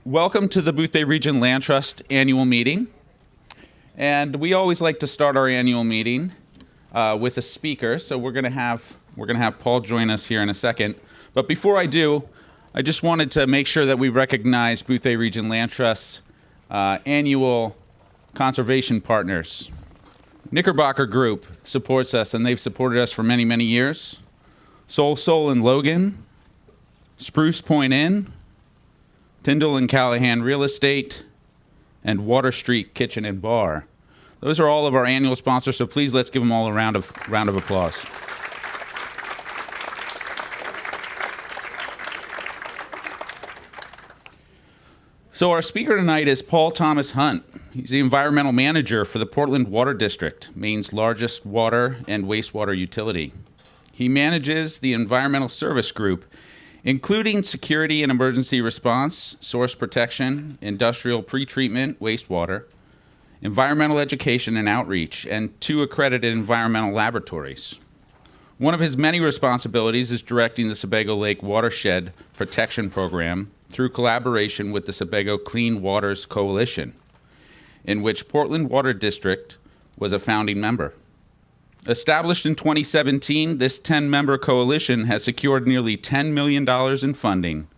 Welcome to the Boothbay Region Land Trust annual meeting. And we always like to start our annual meeting with a speaker. So we're gonna have Paul join us here in a second. But before I do, I just wanted to make sure that we recognize Boothbay Region Land Trust's annual conservation partners. Knickerbocker Group supports us, and they've supported us for many, many years. Soul and Logan, Spruce Point Inn, Tyndall and Callahan Real Estate, and Water Street Kitchen and Bar. Those are all of our annual sponsors, so please let's give them all a round of applause. So our speaker tonight is Paul Thomas Hunt. He's the environmental manager for the Portland Water District, Maine's largest water and wastewater utility. He manages the environmental service group, including security and emergency response, source protection, industrial pretreatment, wastewater, environmental education and outreach, and 2 accredited environmental laboratories. One of his many responsibilities is directing the Sebago Lake Watershed Protection Program through collaboration with the Sebago Clean Waters Coalition, in which Portland Water District was a founding member. Established in 2017, this 10-member coalition has secured nearly $10 million in funding,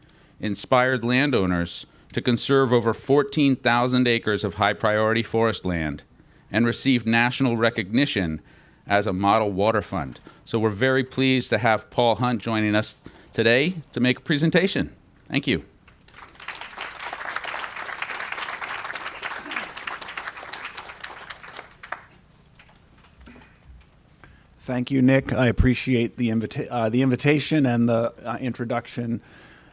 inspired landowners to conserve over 14,000 acres of high-priority forest land, and received national recognition as a model water fund. So we're very pleased to have Paul Hunt joining us today to make a presentation. Thank you. Thank you, Nick. I appreciate the invitation and the introduction.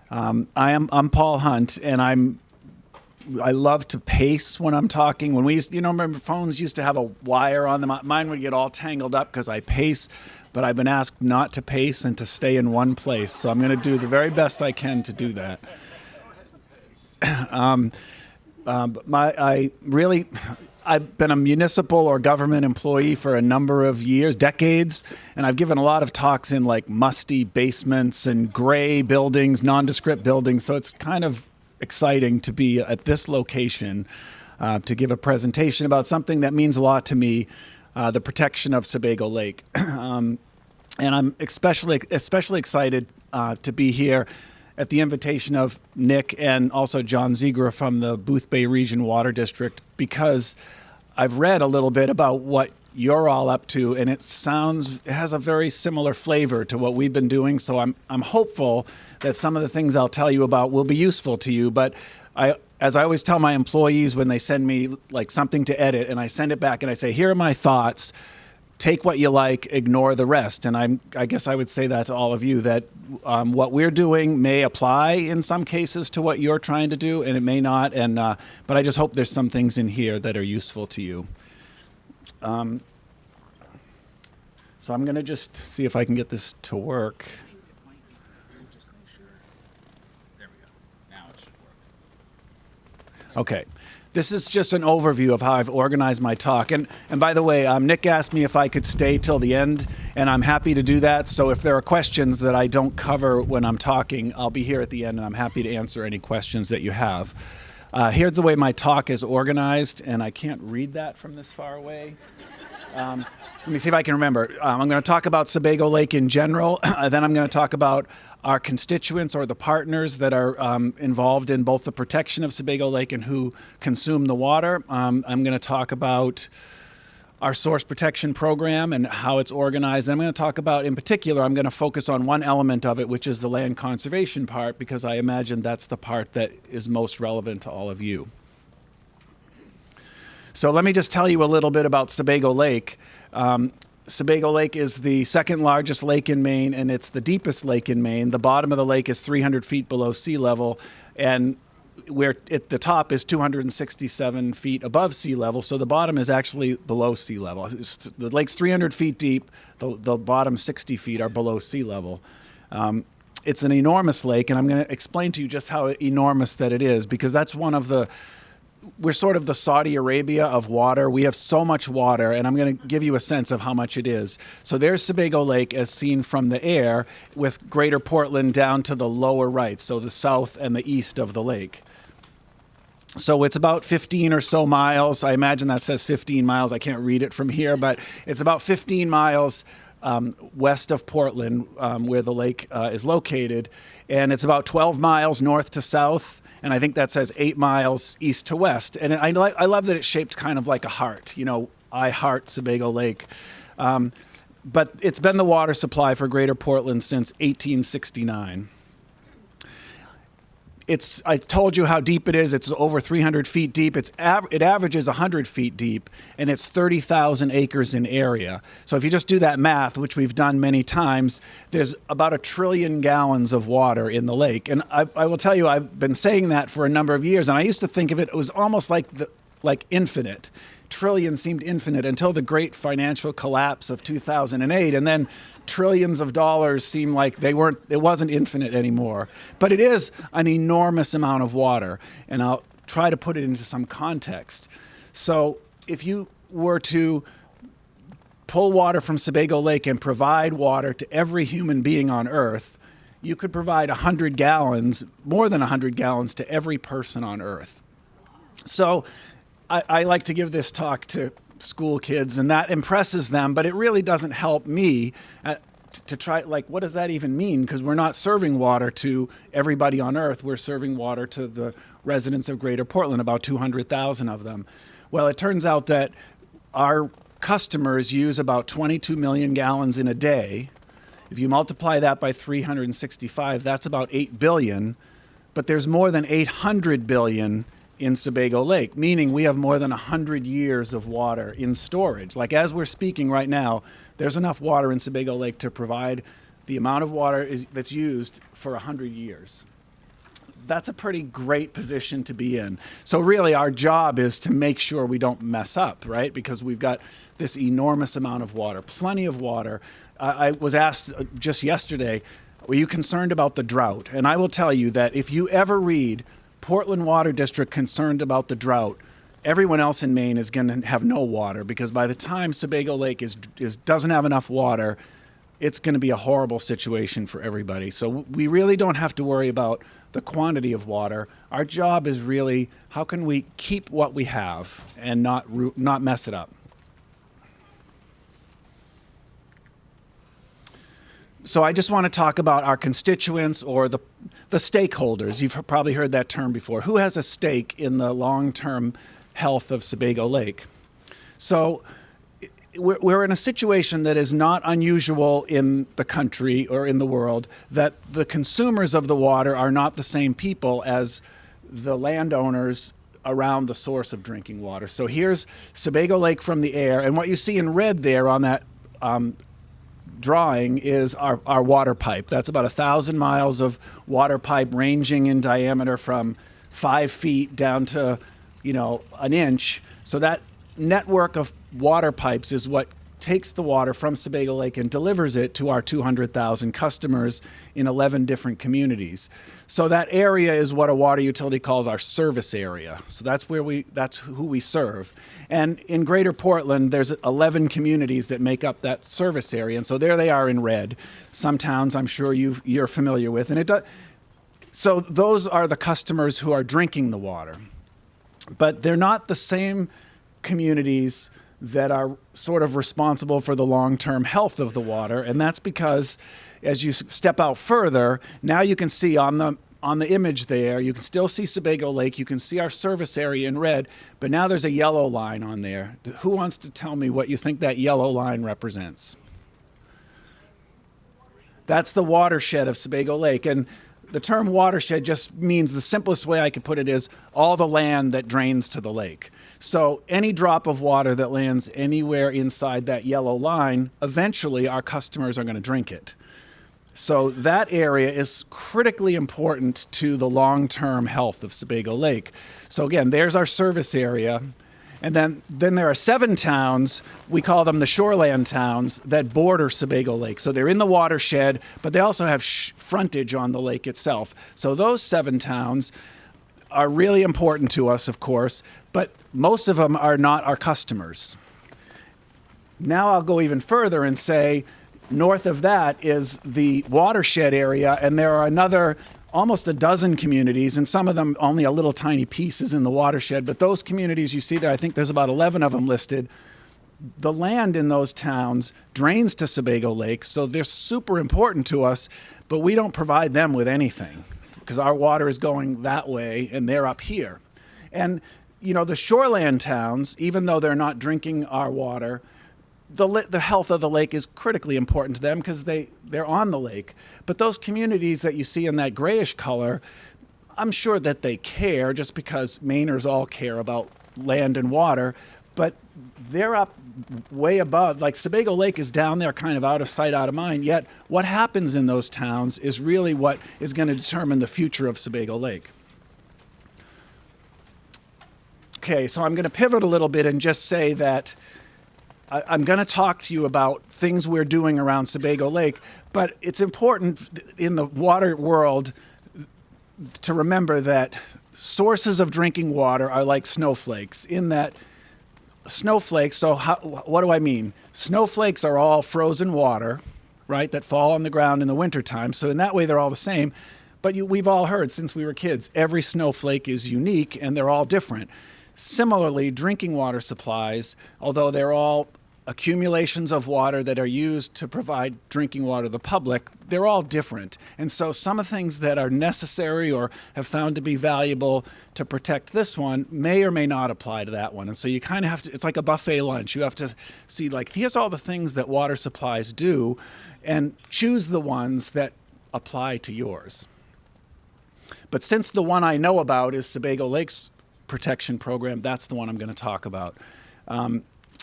I'm Paul Hunt, and I love to pace when I'm talking. When we used, remember phones used to have a wire on them. Mine would get all tangled up because I pace, but I've been asked not to pace and to stay in one place. So I'm going to do the very best I can to do that. I've been a municipal or government employee for a number of years, decades, and I've given a lot of talks in like musty basements and gray buildings, nondescript buildings, so it's kind of exciting to be at this location to give a presentation about something that means a lot to me, the protection of Sebago Lake. And I'm especially excited to be here at the invitation of Nick and also John Zegra from the Boothbay Region Water District, because I've read a little bit about what you're all up to, and it has a very similar flavor to what we've been doing. So I'm hopeful that some of the things I'll tell you about will be useful to you. But as I always tell my employees when they send me like something to edit, and I send it back and I say, here are my thoughts. Take what you like, ignore the rest. And I guess I would say that to all of you, that what we're doing may apply in some cases to what you're trying to do, and it may not. But I just hope there's some things in here that are useful to you. So I'm going to just see if I can get this to work. Okay. This is just an overview of how I've organized my talk. And by the way, Nick asked me if I could stay till the end, and I'm happy to do that. So if there are questions that I don't cover when I'm talking, I'll be here at the end, and I'm happy to answer any questions that you have. Here's the way my talk is organized, and I can't read that from this far away. Let me see if I can remember. I'm going to talk about Sebago Lake in general. Then I'm going to talk about our constituents or the partners that are involved in both the protection of Sebago Lake and who consume the water. I'm going to talk about our source protection program and how it's organized. And I'm going to talk about, in particular, I'm going to focus on one element of it, which is the land conservation part, because I imagine that's the part that is most relevant to all of you. So let me just tell you a little bit about Sebago Lake. Sebago Lake is the second largest lake in Maine, and it's the deepest lake in Maine. The bottom of the lake is 300 feet below sea level, and where at the top is 267 feet above sea level, so the bottom is actually below sea level. The lake's 300 feet deep, the bottom 60 feet are below sea level. It's an enormous lake, and I'm going to explain to you just how enormous that it is, because that's one of the we're sort of the Saudi Arabia of water. We have so much water, and I'm going to give you a sense of how much it is. So there's Sebago Lake as seen from the air, with Greater Portland down to the lower right, so the south and the east of the lake. So it's about 15 or so miles. I imagine that says 15 miles. I can't read it from here, but it's about 15 miles west of Portland, where the lake is located. And it's about 12 miles north to south. And I think that says 8 miles east to west. And I love that it's shaped kind of like a heart. You know, I heart Sebago Lake. But it's been the water supply for Greater Portland since 1869. I told you how deep it is. It's over 300 feet deep. It averages 100 feet deep, and it's 30,000 acres in area. So if you just do that math, which we've done many times, there's about 1 trillion gallons of water in the lake. And I will tell you, I've been saying that for a number of years, and I used to think of it was almost like infinite. Trillion seemed infinite until the great financial collapse of 2008, and then trillions of dollars seemed like it wasn't infinite anymore. But it is an enormous amount of water, and I'll try to put it into some context. So if you were to pull water from Sebago Lake and provide water to every human being on Earth, you could provide 100 gallons, more than 100 gallons, to every person on Earth. So I like to give this talk to school kids, and that impresses them, but it really doesn't help me to try, what does that even mean? Because we're not serving water to everybody on Earth. We're serving water to the residents of Greater Portland, about 200,000 of them. Well, it turns out that our customers use about 22 million gallons in a day. If you multiply that by 365, that's about 8 billion, but there's more than 800 billion in Sebago Lake, meaning we have more than 100 years of water in storage. Like as we're speaking right now, there's enough water in Sebago Lake to provide the amount of water that's used for 100 years. That's a pretty great position to be in. So really our job is to make sure we don't mess up, right? Because we've got this enormous amount of water, plenty of water. I was asked just yesterday, were you concerned about the drought? And I will tell you that if you ever read Portland Water District concerned about the drought, everyone else in Maine is going to have no water, because by the time Sebago Lake doesn't have enough water, it's going to be a horrible situation for everybody. So we really don't have to worry about the quantity of water. Our job is really, how can we keep what we have and not mess it up? So I just want to talk about our constituents, or the stakeholders. You've probably heard that term before. Who has a stake in the long-term health of Sebago Lake? So we're in a situation that is not unusual in the country or in the world, that the consumers of the water are not the same people as the landowners around the source of drinking water. So here's Sebago Lake from the air, and what you see in red there on that drawing is our water pipe. That's about 1,000 miles of water pipe, ranging in diameter from 5 feet down to, an inch. So that network of water pipes is what takes the water from Sebago Lake and delivers it to our 200,000 customers in 11 different communities. So that area is what a water utility calls our service area. So that's who we serve. And in Greater Portland, there's 11 communities that make up that service area. And so there they are in red. Some towns I'm sure you're familiar with. So those are the customers who are drinking the water. But they're not the same communities that are sort of responsible for the long-term health of the water. And that's because as you step out further, now you can see on the image there, you can still see Sebago Lake, you can see our service area in red, but now there's a yellow line on there. Who wants to tell me what you think that yellow line represents? That's the watershed of Sebago Lake. And the term watershed just means, the simplest way I could put it is all the land that drains to the lake. So any drop of water that lands anywhere inside that yellow line, eventually our customers are going to drink it. So that area is critically important to the long-term health of Sebago Lake. So again, there's our service area. And then there are 7 towns, we call them the shoreland towns, that border Sebago Lake. So they're in the watershed, but they also have frontage on the lake itself. So those 7 towns are really important to us, of course, but most of them are not our customers. Now I'll go even further and say, north of that is the watershed area, and there are another almost a dozen communities, and some of them only a little tiny pieces in the watershed. But those communities you see there, I think there's about 11 of them listed. The land in those towns drains to Sebago Lake, so they're super important to us, but we don't provide them with anything because our water is going that way and they're up here. And, you know, the shoreland towns, even though they're not drinking our water, the health of the lake is critically important to them because they're on the lake. But those communities that you see in that grayish color, I'm sure that they care just because Mainers all care about land and water, but they're up way above. Like Sebago Lake is down there kind of out of sight, out of mind, yet what happens in those towns is really what is going to determine the future of Sebago Lake. Okay, so I'm going to pivot a little bit and just say that I'm going to talk to you about things we're doing around Sebago Lake, but it's important in the water world to remember that sources of drinking water are like snowflakes in that snowflakes, so what do I mean? Snowflakes are all frozen water, right, that fall on the ground in the wintertime. So in that way, they're all the same. But we've all heard since we were kids, every snowflake is unique and they're all different. Similarly, drinking water supplies, although they're all accumulations of water that are used to provide drinking water to the public, they're all different. And so some of the things that are necessary or have found to be valuable to protect this one may or may not apply to that one. And so you kind of have to, it's like a buffet lunch. You have to see, like, here's all the things that water supplies do and choose the ones that apply to yours. But since the one I know about is Sebago Lake's protection program, that's the one I'm going to talk about.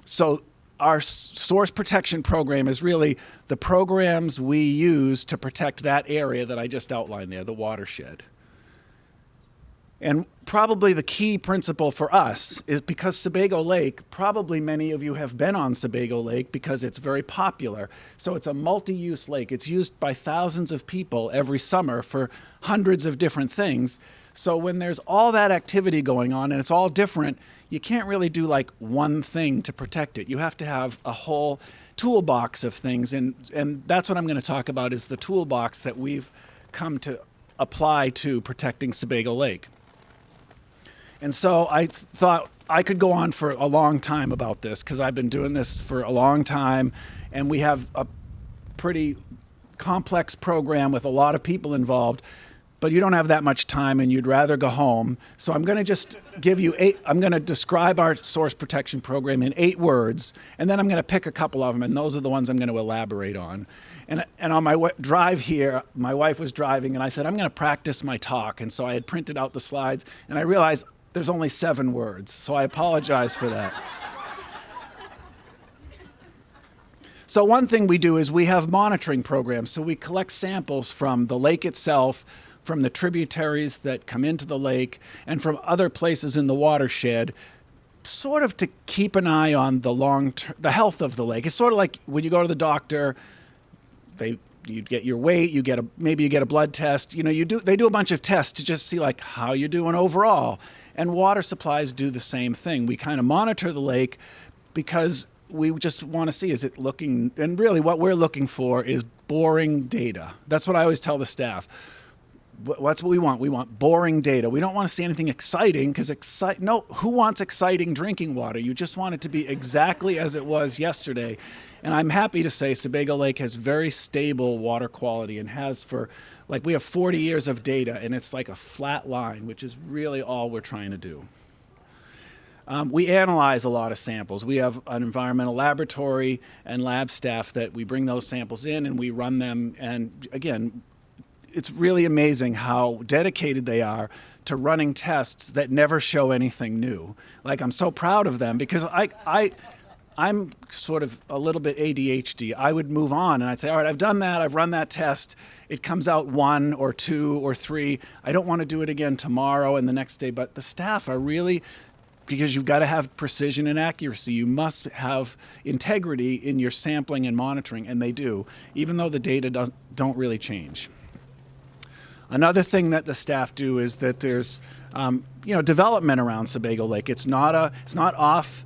So our source protection program is really the programs we use to protect that area that I just outlined there, the watershed. And probably the key principle for us is because Sebago Lake, probably many of you have been on Sebago Lake because it's very popular. So it's a multi-use lake. It's used by thousands of people every summer for hundreds of different things. So when there's all that activity going on and it's all different, you can't really do like one thing to protect it. You have to have a whole toolbox of things. And that's what I'm going to talk about is the toolbox that we've come to apply to protecting Sebago Lake. And so I thought I could go on for a long time about this because I've been doing this for a long time. And we have a pretty complex program with a lot of people involved. But you don't have that much time and you'd rather go home. So I'm going to just give you I'm going to describe our source protection program in 8 words, and then I'm going to pick a couple of them, and those are the ones I'm going to elaborate on. And on my drive here, my wife was driving, and I said, I'm going to practice my talk. And so I had printed out the slides, and I realized there's only 7 words. So I apologize for that. So one thing we do is we have monitoring programs. So we collect samples from the lake itself, from the tributaries that come into the lake, and from other places in the watershed, sort of to keep an eye on the health of the lake. It's sort of like when you go to the doctor, you get your weight, maybe you get a blood test. You know, they do a bunch of tests to just see like how you're doing overall. And water supplies do the same thing. We kind of monitor the lake because we just want to see, is it looking, and really what we're looking for is boring data. That's what I always tell the staff. What's what we want? We want boring data. We don't want to see anything exciting because who wants exciting drinking water? You just want it to be exactly as it was yesterday. And I'm happy to say Sebago Lake has very stable water quality and has for, we have 40 years of data and it's like a flat line, which is really all we're trying to do. We analyze a lot of samples. We have an environmental laboratory and lab staff that we bring those samples in and we run them. And again, it's really amazing how dedicated they are to running tests that never show anything new. I'm so proud of them because I'm sort of a little bit ADHD. I would move on and I'd say, all right, I've done that. I've run that test. It comes out 1 or 2 or 3. I don't want to do it again tomorrow and the next day. But the staff are really, because you've got to have precision and accuracy. You must have integrity in your sampling and monitoring, and they do, even though the data don't really change. Another thing that the staff do is that there's, development around Sebago Lake. It's not off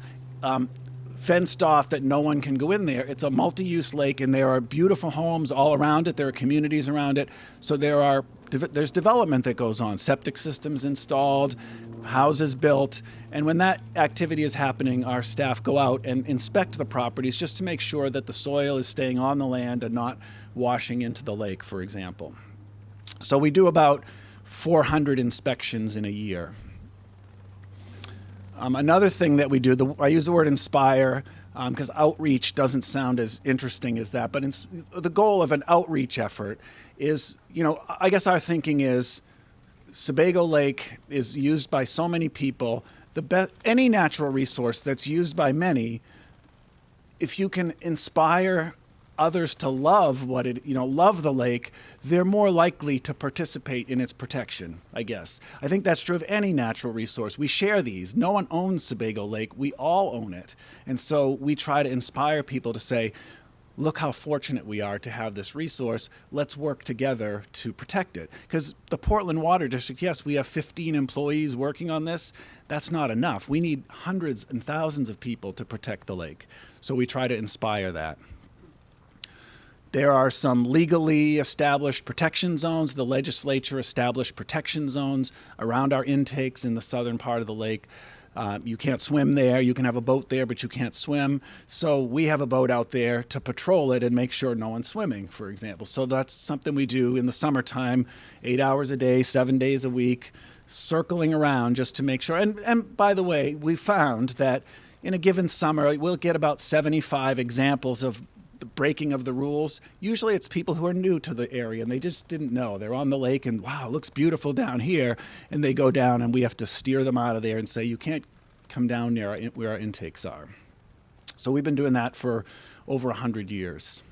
fenced off that no one can go in there. It's a multi-use lake, and there are beautiful homes all around it. There are communities around it. So there's development that goes on, septic systems installed, houses built. And when that activity is happening, our staff go out and inspect the properties just to make sure that the soil is staying on the land and not washing into the lake, for example. So we do about 400 inspections in a year. Another thing that we do, I use the word inspire because outreach doesn't sound as interesting as that, but the goal of an outreach effort is, I guess our thinking is Sebago Lake is used by so many people. Any natural resource that's used by many, if you can inspire others to love love the lake, they're more likely to participate in its protection, I guess. I think that's true of any natural resource. We share these. No one owns Sebago Lake. We all own it. And so we try to inspire people to say, look how fortunate we are to have this resource. Let's work together to protect it. Because the Portland Water District, yes, we have 15 employees working on this. That's not enough. We need hundreds and thousands of people to protect the lake. So we try to inspire that. There are some legally established protection zones. The legislature established protection zones around our intakes in the southern part of the lake. You can't swim there. You can have a boat there, but you can't swim. So we have a boat out there to patrol it and make sure no one's swimming, for example. So that's something we do in the summertime, 8 hours a day, 7 days a week, circling around just to make sure. And by the way, we found that in a given summer, we'll get about 75 examples of the breaking of the rules. Usually it's people who are new to the area and they just didn't know. They're on the lake and wow, it looks beautiful down here. And they go down and we have to steer them out of there and say, you can't come down near where our intakes are. So we've been doing that for over 100 years.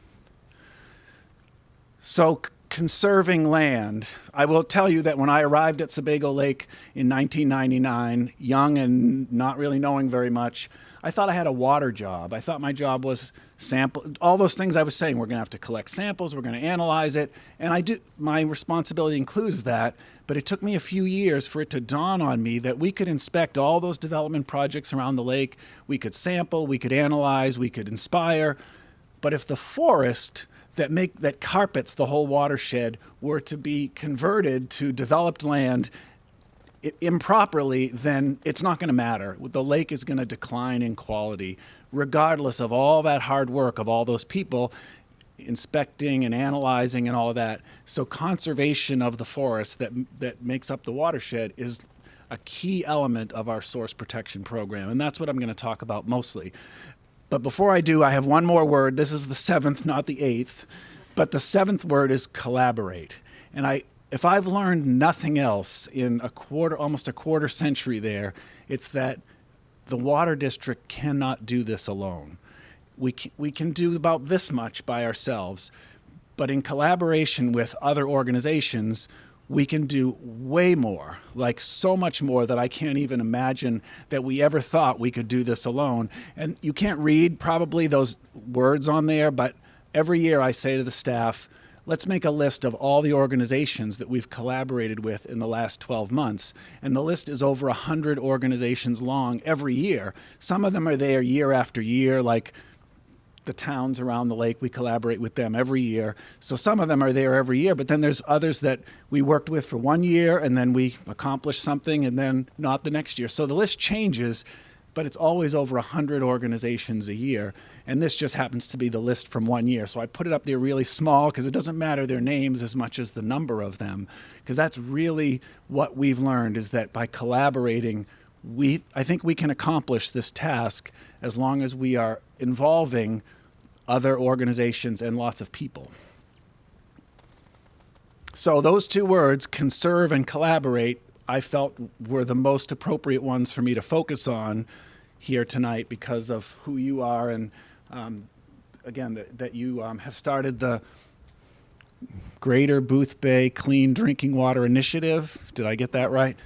So conserving land. I will tell you that when I arrived at Sebago Lake in 1999, young and not really knowing very much, I thought I had a water job. I thought my job was sample, all those things I was saying. We're going to have to collect samples. We're going to analyze it. And I do. My responsibility includes that. But it took me a few years for it to dawn on me that we could inspect all those development projects around the lake. We could sample. We could analyze. We could inspire. But if the forest that carpets the whole watershed were to be converted to developed land improperly, then it's not going to matter. The lake is going to decline in quality, regardless of all that hard work of all those people inspecting and analyzing and all of that. So conservation of the forest that makes up the watershed is a key element of our source protection program, and that's what I'm going to talk about mostly. But before I do, I have one more word. This is the seventh, not the eighth. But the seventh word is collaborate. And if I've learned nothing else in almost a quarter century there, it's that the water district cannot do this alone. We can do about this much by ourselves, but in collaboration with other organizations, we can do way more, like so much more that I can't even imagine that we ever thought we could do this alone. And you can't read probably those words on there, but every year I say to the staff, let's make a list of all the organizations that we've collaborated with in the last 12 months. And the list is over 100 organizations long every year. Some of them are there year after year, like the towns around the lake, we collaborate with them every year. So some of them are there every year, but then there's others that we worked with for 1 year and then we accomplished something and then not the next year. So the list changes, but it's always over 100 organizations a year. And this just happens to be the list from 1 year. So I put it up there really small because it doesn't matter their names as much as the number of them, because that's really what we've learned, is that by collaborating, I think we can accomplish this task as long as we are involving other organizations and lots of people. So those two words, conserve and collaborate, I felt were the most appropriate ones for me to focus on here tonight because of who you are and, again, that you have started the Greater Boothbay Clean Drinking Water Initiative. Did I get that right?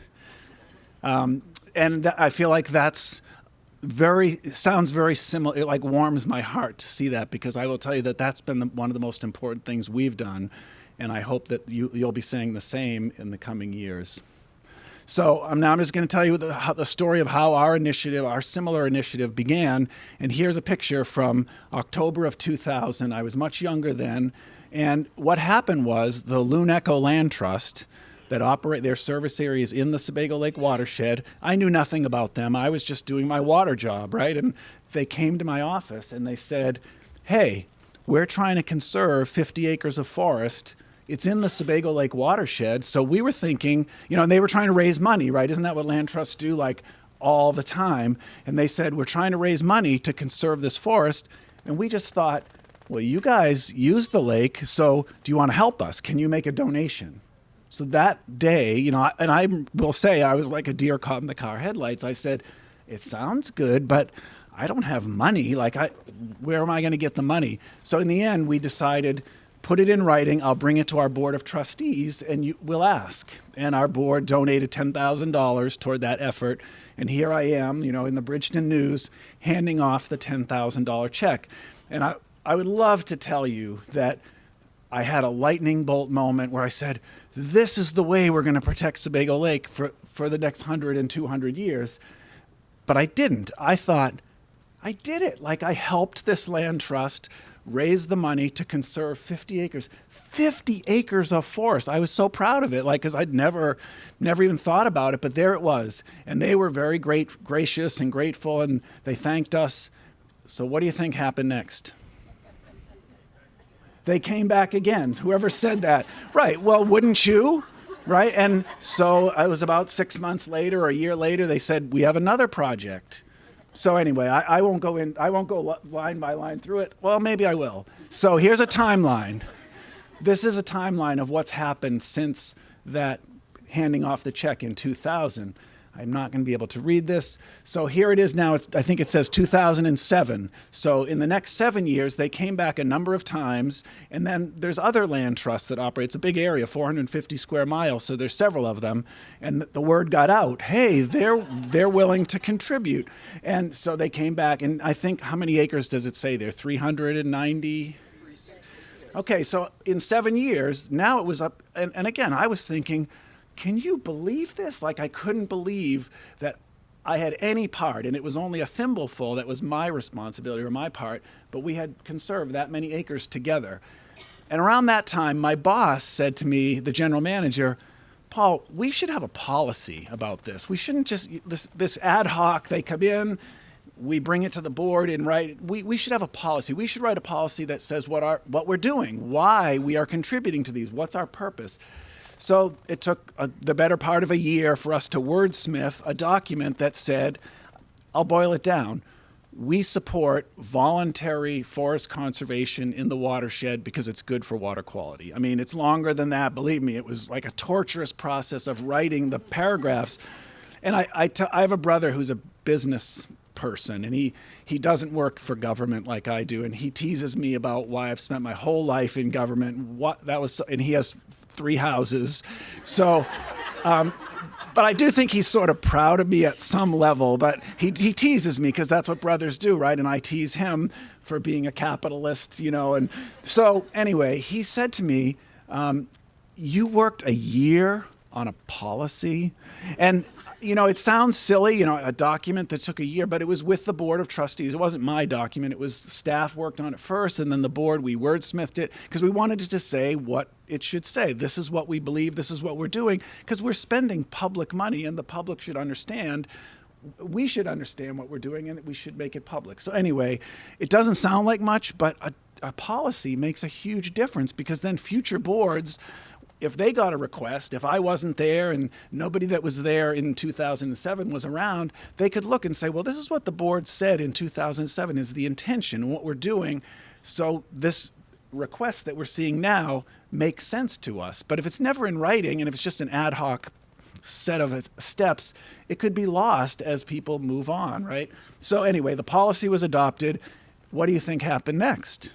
And I feel like that's sounds very similar. It like warms my heart to see that, because I will tell you that that's been one of the most important things we've done, and I hope that you'll be saying the same in the coming years. So now I'm just going to tell you the story of how our initiative, our similar initiative began. And here's a picture from October of 2000. I was much younger then. And what happened was the Loon Echo Land Trust that operate their service areas in the Sebago Lake watershed, I knew nothing about them. I was just doing my water job, right? And they came to my office and they said, hey, we're trying to conserve 50 acres of forest. It's in the Sebago Lake watershed. So we were thinking, and they were trying to raise money, right? Isn't that what land trusts do like all the time? And they said, we're trying to raise money to conserve this forest. And we just thought, well, you guys use the lake, so do you want to help us? Can you make a donation? So that day, and I will say I was like a deer caught in the car headlights. I said, it sounds good, but I don't have money. Where am I going to get the money? So in the end, we decided, put it in writing. I'll bring it to our board of trustees and we'll ask. And our board donated $10,000 toward that effort. And here I am, in the Bridgeton News, handing off the $10,000 check. And I would love to tell you that I had a lightning bolt moment where I said, this is the way we're going to protect Sebago Lake for the next 100 and 200 years. But I didn't. I thought, I did it. I helped this land trust raise the money to conserve 50 acres. 50 acres of forest. I was so proud of it, because I'd never even thought about it, but there it was. And they were very gracious and grateful, and they thanked us. So what do you think happened next? They came back again. Whoever said that. Right. Well, wouldn't you? Right. And so it was about 6 months later or a year later, they said, we have another project. So anyway, I won't go line by line through it. Well, maybe I will. So here's a timeline. This is a timeline of what's happened since that handing off the check in 2000. I'm not going to be able to read this. So here it is now. I think it says 2007. So in the next 7 years, they came back a number of times. And then there's other land trusts that operate. It's a big area, 450 square miles. So there's several of them. And the word got out, hey, they're willing to contribute. And so they came back. And I think, how many acres does it say there? 390? Okay, so in 7 years, now it was up. And again, I was thinking, can you believe this? I couldn't believe that I had any part, and it was only a thimbleful that was my responsibility or my part, but we had conserved that many acres together. And around that time, my boss said to me, the general manager, Paul, we should have a policy about this. We shouldn't just, this ad hoc, they come in, we bring it to the board and write, we should have a policy. We should write a policy that says what we're doing, why we are contributing to these, what's our purpose. So it took the better part of a year for us to wordsmith a document that said, I'll boil it down. We support voluntary forest conservation in the watershed because it's good for water quality. I mean, it's longer than that. Believe me, it was like a torturous process of writing the paragraphs. And I have a brother who's a business person, and he doesn't work for government like I do. And he teases me about why I've spent my whole life in government. And he has 3 houses. So, but I do think he's sort of proud of me at some level, but he teases me because that's what brothers do, right? And I tease him for being a capitalist, And so anyway, he said to me, you worked a year on a policy? And it sounds silly, a document that took a year, but it was with the board of trustees. It wasn't my document. It was staff worked on it first, and then the board, we wordsmithed it because we wanted it to say what it should say. This is what we believe. This is what we're doing because we're spending public money, and the public should understand. We should understand what we're doing, and we should make it public. So anyway, it doesn't sound like much, but a policy makes a huge difference because then future boards, if they got a request, if I wasn't there and nobody that was there in 2007 was around, they could look and say, well, this is what the board said in 2007 is the intention and what we're doing. So this request that we're seeing now makes sense to us. But if it's never in writing and if it's just an ad hoc set of steps, it could be lost as people move on, right? So anyway, the policy was adopted. What do you think happened next?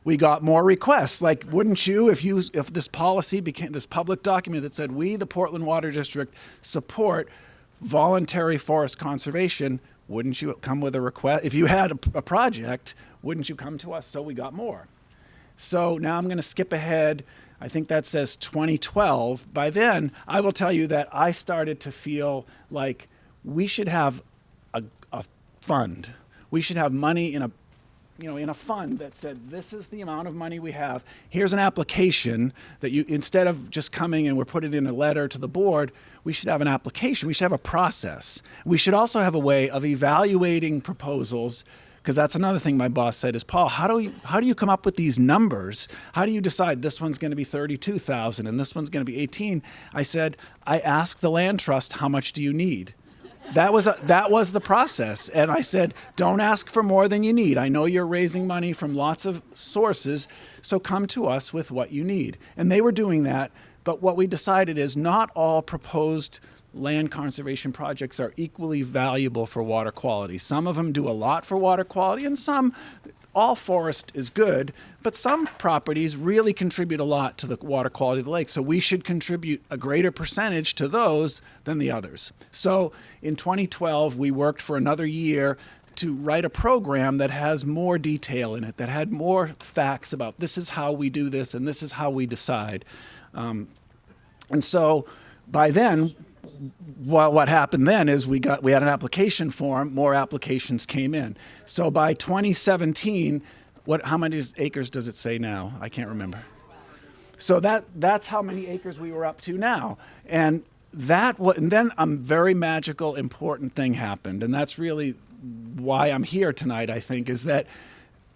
We got more requests. Wouldn't you, if this policy became this public document that said, we, the Portland Water District, support voluntary forest conservation, wouldn't you come with a request? If you had a project, wouldn't you come to us? So we got more. So now I'm going to skip ahead. I think that says 2012. By then, I will tell you that I started to feel like we should have a fund. We should have money in a fund that said, this is the amount of money we have. Here's an application that you, instead of just coming and we're putting it in a letter to the board, we should have an application. We should have a process. We should also have a way of evaluating proposals, because that's another thing my boss said is, Paul, how do you come up with these numbers? How do you decide this one's going to be 32,000 and this one's going to be 18? I said, I asked the land trust, how much do you need? That was the process. And I said, don't ask for more than you need. I know you're raising money from lots of sources, so come to us with what you need. And they were doing that. But what we decided is not all proposed land conservation projects are equally valuable for water quality. Some of them do a lot for water quality, and all forest is good, but some properties really contribute a lot to the water quality of the lake. So we should contribute a greater percentage to those than the others. So in 2012, we worked for another year to write a program that has more detail in it, that had more facts about this is how we do this and this is how we decide. And so by then, what happened then is we had an application form, more applications came in. So by 2017, how many acres does it say now? I can't remember. So that's how many acres we were up to now. And then a very magical, important thing happened. And that's really why I'm here tonight, I think, is that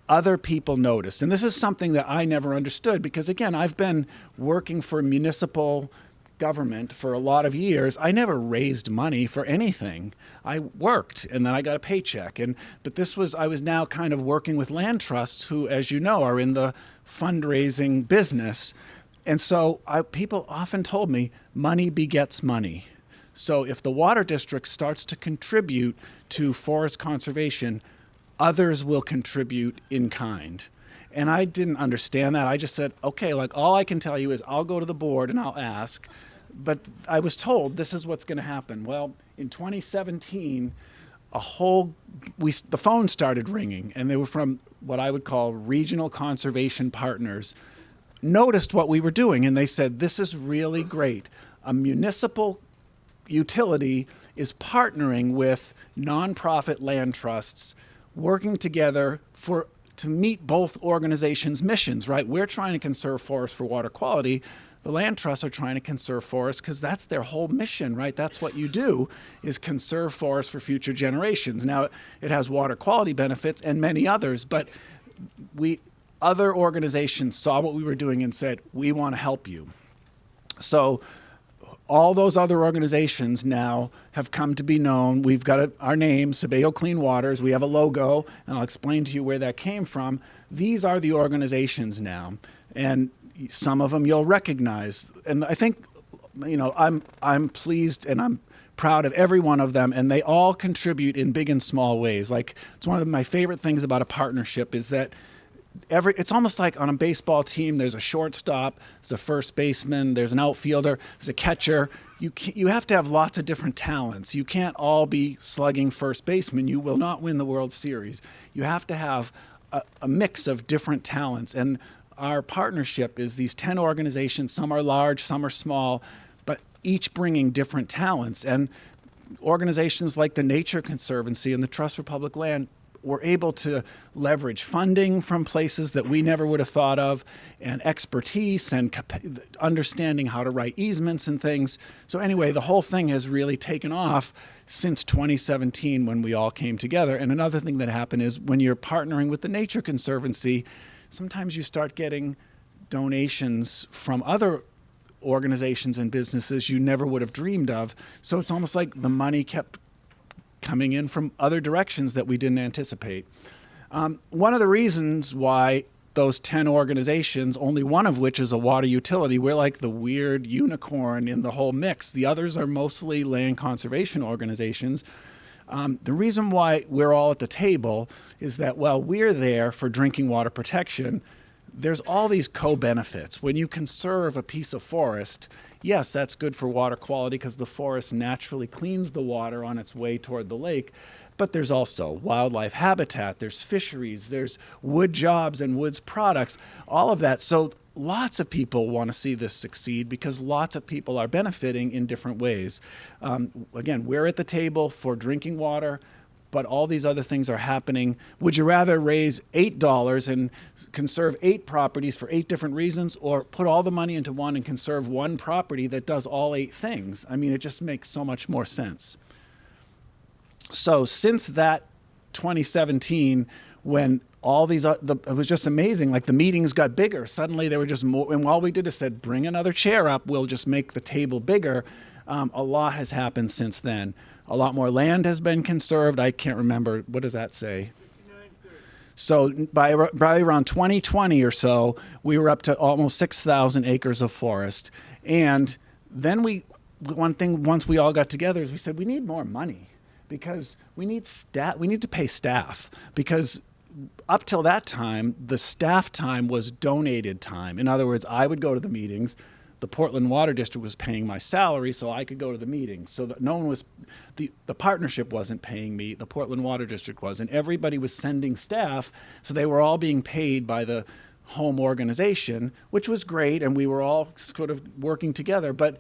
other people noticed. And this is something that I never understood because, again, I've been working for municipal government for a lot of years. I never raised money for anything. I worked and then I got a paycheck. But I was now kind of working with land trusts who, as you know, are in the fundraising business. And so people often told me money begets money. So if the water district starts to contribute to forest conservation, others will contribute in kind. And I didn't understand that. I just said, okay, all I can tell you is I'll go to the board and I'll ask. But I was told this is what's going to happen. Well, in 2017, the phone started ringing, and they were from what I would call regional conservation partners, noticed what we were doing, and they said, this is really great. A municipal utility is partnering with nonprofit land trusts, working together to meet both organizations' missions, right? We're trying to conserve forests for water quality. The land trusts are trying to conserve forests because that's their whole mission, right? That's what you do, is conserve forests for future generations. Now, it has water quality benefits and many others, but other organizations saw what we were doing and said, we want to help you. So all those other organizations now have come to be known. We've got our name, Sebago Clean Waters. We have a logo, and I'll explain to you where that came from. These are the organizations now, and some of them you'll recognize. And I think, I'm pleased and I'm proud of every one of them, and they all contribute in big and small ways. It's one of my favorite things about a partnership is that it's almost like on a baseball team, there's a shortstop, there's a first baseman, there's an outfielder, there's a catcher. You have to have lots of different talents. You can't all be slugging first baseman. You will not win the World Series. You have to have a mix of different talents. And our partnership is these 10 organizations. Some are large, some are small, but each bringing different talents. And organizations like the Nature Conservancy and the Trust for Public Land were able to leverage funding from places that we never would have thought of, and expertise and understanding how to write easements and things. So anyway, the whole thing has really taken off since 2017 when we all came together. And another thing that happened is when you're partnering with the Nature Conservancy, sometimes you start getting donations from other organizations and businesses you never would have dreamed of. So it's almost like the money kept coming in from other directions that we didn't anticipate. One of the reasons why those 10 organizations, only one of which is a water utility, we're like the weird unicorn in the whole mix. The others are mostly land conservation organizations. The reason why we're all at the table is that while we're there for drinking water protection, there's all these co-benefits. When you conserve a piece of forest, yes, that's good for water quality because the forest naturally cleans the water on its way toward the lake. But there's also wildlife habitat, there's fisheries, there's wood jobs and woods products, all of that. So lots of people want to see this succeed because lots of people are benefiting in different ways. Again, we're at the table for drinking water, but all these other things are happening. Would you rather raise $8 and conserve 8 properties for 8 different reasons, or put all the money into one and conserve one property that does all 8 things? I mean, it just makes so much more sense. So since that 2017, when all these, it was just amazing. Like the meetings got bigger. Suddenly they were just more, and all we did is said, bring another chair up. We'll just make the table bigger. A lot has happened since then. A lot more land has been conserved. I can't remember. What does that say? So by around 2020 or so, we were up to almost 6,000 acres of forest. And then once we all got together, is we said, we need more money because we need to pay staff, because up till that time, the staff time was donated time. In other words, I would go to the meetings. The Portland Water District was paying my salary so I could go to the meetings. So that no one was, the partnership wasn't paying me, the Portland Water District was. And everybody was sending staff, so they were all being paid by the home organization, which was great, and we were all sort of working together. But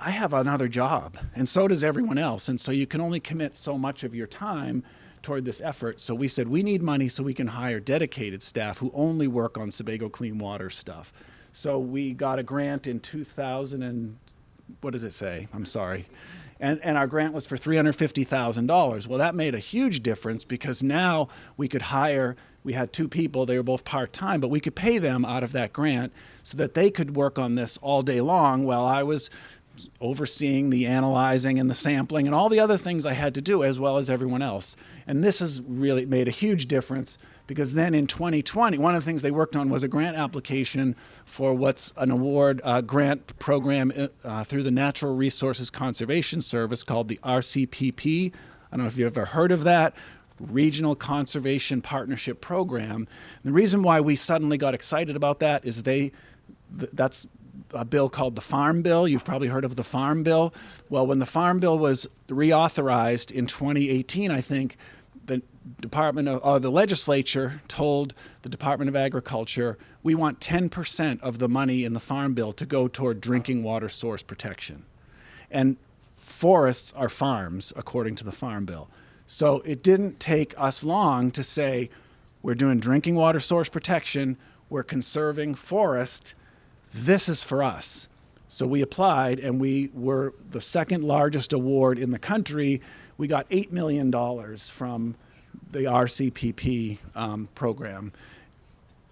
I have another job, and so does everyone else. And so you can only commit so much of your time toward this effort. So we said, we need money so we can hire dedicated staff who only work on Sebago Clean Water stuff. So we got a grant in 2000 and, what does it say? I'm sorry. And our grant was for $350,000. Well, that made a huge difference because now we could hire, we had 2 people, they were both part-time, but we could pay them out of that grant so that they could work on this all day long while I was overseeing the analyzing and the sampling and all the other things I had to do, as well as everyone else. And this has really made a huge difference, because then in 2020, one of the things they worked on was a grant application for what's an award grant program through the Natural Resources Conservation Service called the RCPP. I don't know if you've ever heard of that. Regional Conservation Partnership Program. And the reason why we suddenly got excited about that is that's a bill called the Farm Bill. You've probably heard of the Farm Bill. Well, when the Farm Bill was reauthorized in 2018, I think, the legislature told the Department of Agriculture, we want 10% of the money in the Farm Bill to go toward drinking water source protection. And forests are farms, according to the Farm Bill. So it didn't take us long to say, we're doing drinking water source protection, we're conserving forest, this is for us. So we applied, and we were the second largest award in the country. We got $8 million from the RCPP program.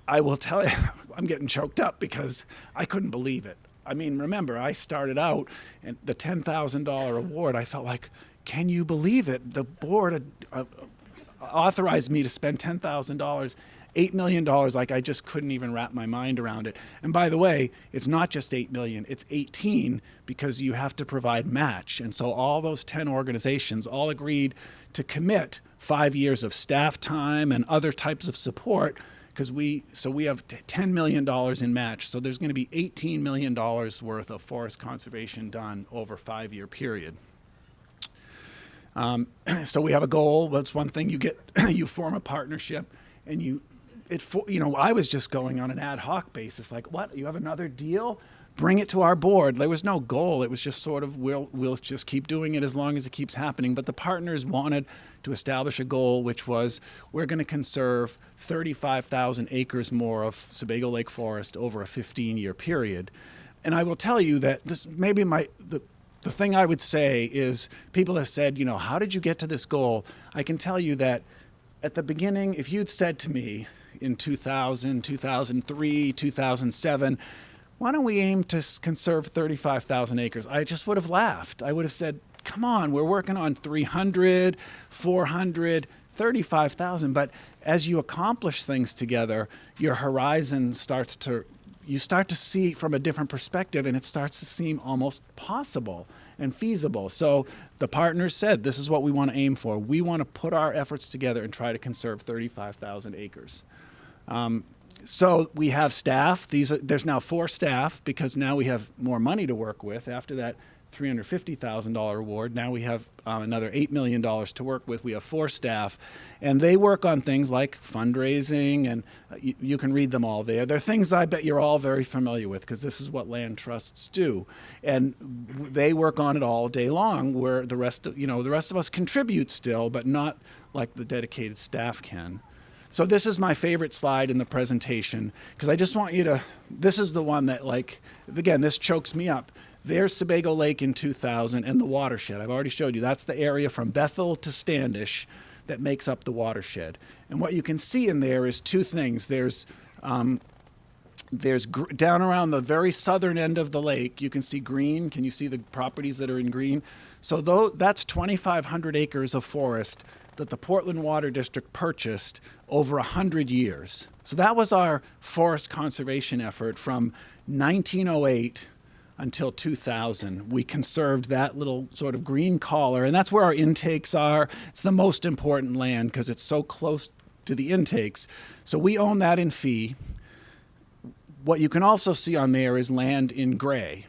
I will tell you, I'm getting choked up because I couldn't believe it. I mean, remember, I started out, and the $10,000 award, I felt like, can you believe it? The board authorized me to spend $10,000, $8 million, like I just couldn't even wrap my mind around it. And by the way, it's not just 8 million, it's 18, because you have to provide match. And so all those 10 organizations all agreed to commit 5 years of staff time and other types of support, because we have $10 million in match. So there's going to be $18 million worth of forest conservation done over a 5-year period. So we have a goal. That's one thing. You form a partnership, and I was just going on an ad hoc basis, like, what? You have another deal? Bring it to our board. There was no goal. It was just sort of, we'll just keep doing it as long as it keeps happening. But the partners wanted to establish a goal, which was, we're going to conserve 35,000 acres more of Sebago Lake forest over a 15-year period. And I will tell you that this maybe the thing I would say is, people have said, how did you get to this goal? I can tell you that at the beginning, if you'd said to me in 2000, 2003, 2007, why don't we aim to conserve 35,000 acres? I just would have laughed. I would have said, come on, we're working on 300, 400, 35,000. But as you accomplish things together, your horizon you start to see from a different perspective, and it starts to seem almost possible and feasible. So the partners said, this is what we want to aim for. We want to put our efforts together and try to conserve 35,000 acres. So we have staff. There's now 4 staff because now we have more money to work with. After that $350,000 award, now we have another $8 million to work with. We have 4 staff, and they work on things like fundraising, and you can read them all there. They're things I bet you're all very familiar with because this is what land trusts do. And they work on it all day long, where the rest of us contribute still, but not like the dedicated staff can. So this is my favorite slide in the presentation because I just want you to, this is the one that, like, again, this chokes me up. There's Sebago Lake in 2000 and the watershed. I've already showed you. That's the area from Bethel to Standish that makes up the watershed. And what you can see in there is 2 things. There's down around the very southern end of the lake, you can see green. Can you see the properties that are in green? So that's 2,500 acres of forest that the Portland Water District purchased over 100 years. So that was our forest conservation effort from 1908 until 2000. We conserved that little sort of green collar, and that's where our intakes are. It's the most important land because it's so close to the intakes. So we own that in fee. What you can also see on there is land in gray.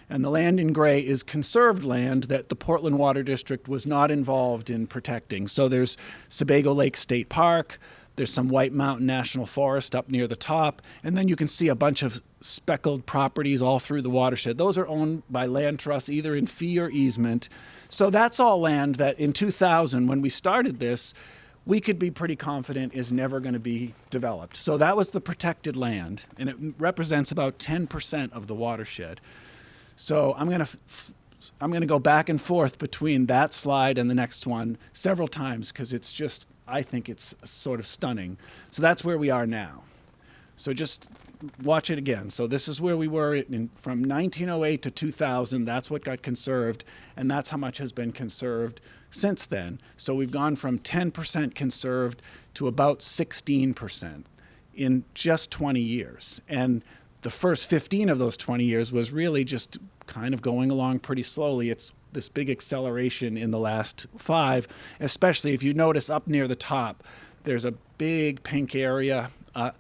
And the land in gray is conserved land that the Portland Water District was not involved in protecting. So there's Sebago Lake State Park, there's some White Mountain National Forest up near the top, and then you can see a bunch of speckled properties all through the watershed. Those are owned by land trusts either in fee or easement. So that's all land that in 2000, when we started this, we could be pretty confident is never going to be developed. So that was the protected land, and it represents about 10% of the watershed. So I'm going to go back and forth between that slide and the next one several times because it's just, I think it's sort of stunning. So that's where we are now. So just watch it again. So this is where we were from 1908 to 2000. That's what got conserved, and that's how much has been conserved since then. So we've gone from 10% conserved to about 16% in just 20 years. And the first 15 of those 20 years was really just kind of going along pretty slowly. It's this big acceleration in the last 5, especially if you notice up near the top, there's a big pink area up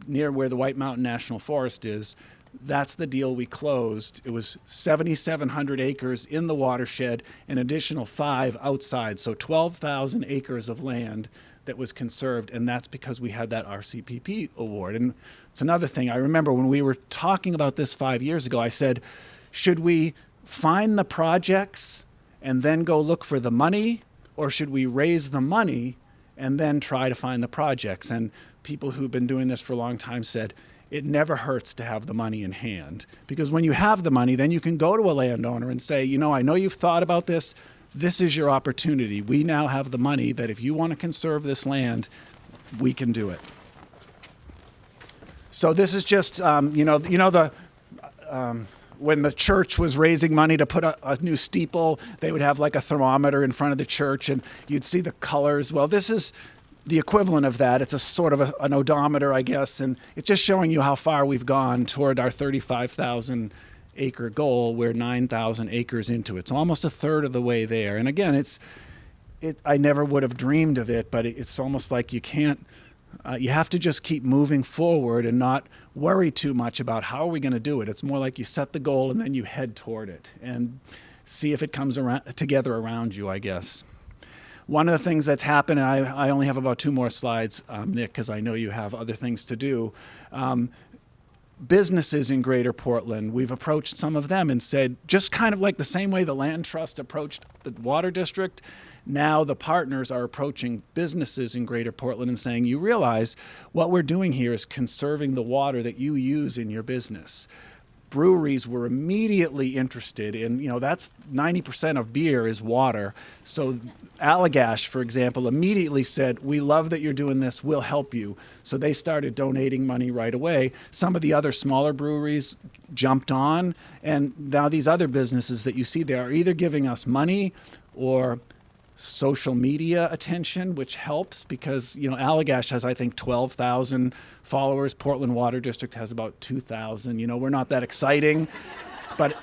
near where the White Mountain National Forest is. That's the deal we closed. It was 7,700 acres in the watershed, an additional 5 outside, so 12,000 acres of land that was conserved, and that's because we had that RCPP award. And it's another thing. I remember when we were talking about this 5 years ago, I said, should we find the projects and then go look for the money, or should we raise the money and then try to find the projects? And people who've been doing this for a long time said, it never hurts to have the money in hand, because when you have the money, then you can go to a landowner and say, I know you've thought about this. This is your opportunity. We now have the money that if you want to conserve this land, we can do it. So this is just, when the church was raising money to put a new steeple, they would have like a thermometer in front of the church and you'd see the colors. Well, this is the equivalent of that. It's a sort of an odometer, I guess, and it's just showing you how far we've gone toward our 35,000 acre goal. We're 9,000 acres into it, so almost a third of the way there. And again, I never would have dreamed of it, but it's almost like you can't. You have to just keep moving forward and not worry too much about how are we going to do it. It's more like you set the goal and then you head toward it and see if it comes together around you, I guess. One of the things that's happened, and I only have about 2 more slides, Nick, because I know you have other things to do. Businesses in Greater Portland, we've approached some of them and said, just kind of like the same way the Land Trust approached the Water District, now the partners are approaching businesses in Greater Portland and saying, you realize what we're doing here is conserving the water that you use in your business. Breweries were immediately interested in, that's 90% of beer is water. So Allagash, for example, immediately said, we love that you're doing this, we'll help you. So they started donating money right away. Some of the other smaller breweries jumped on, and now these other businesses that you see there are either giving us money or social media attention, which helps because, Allagash has, I think, 12,000 followers. Portland Water District has about 2,000. We're not that exciting. but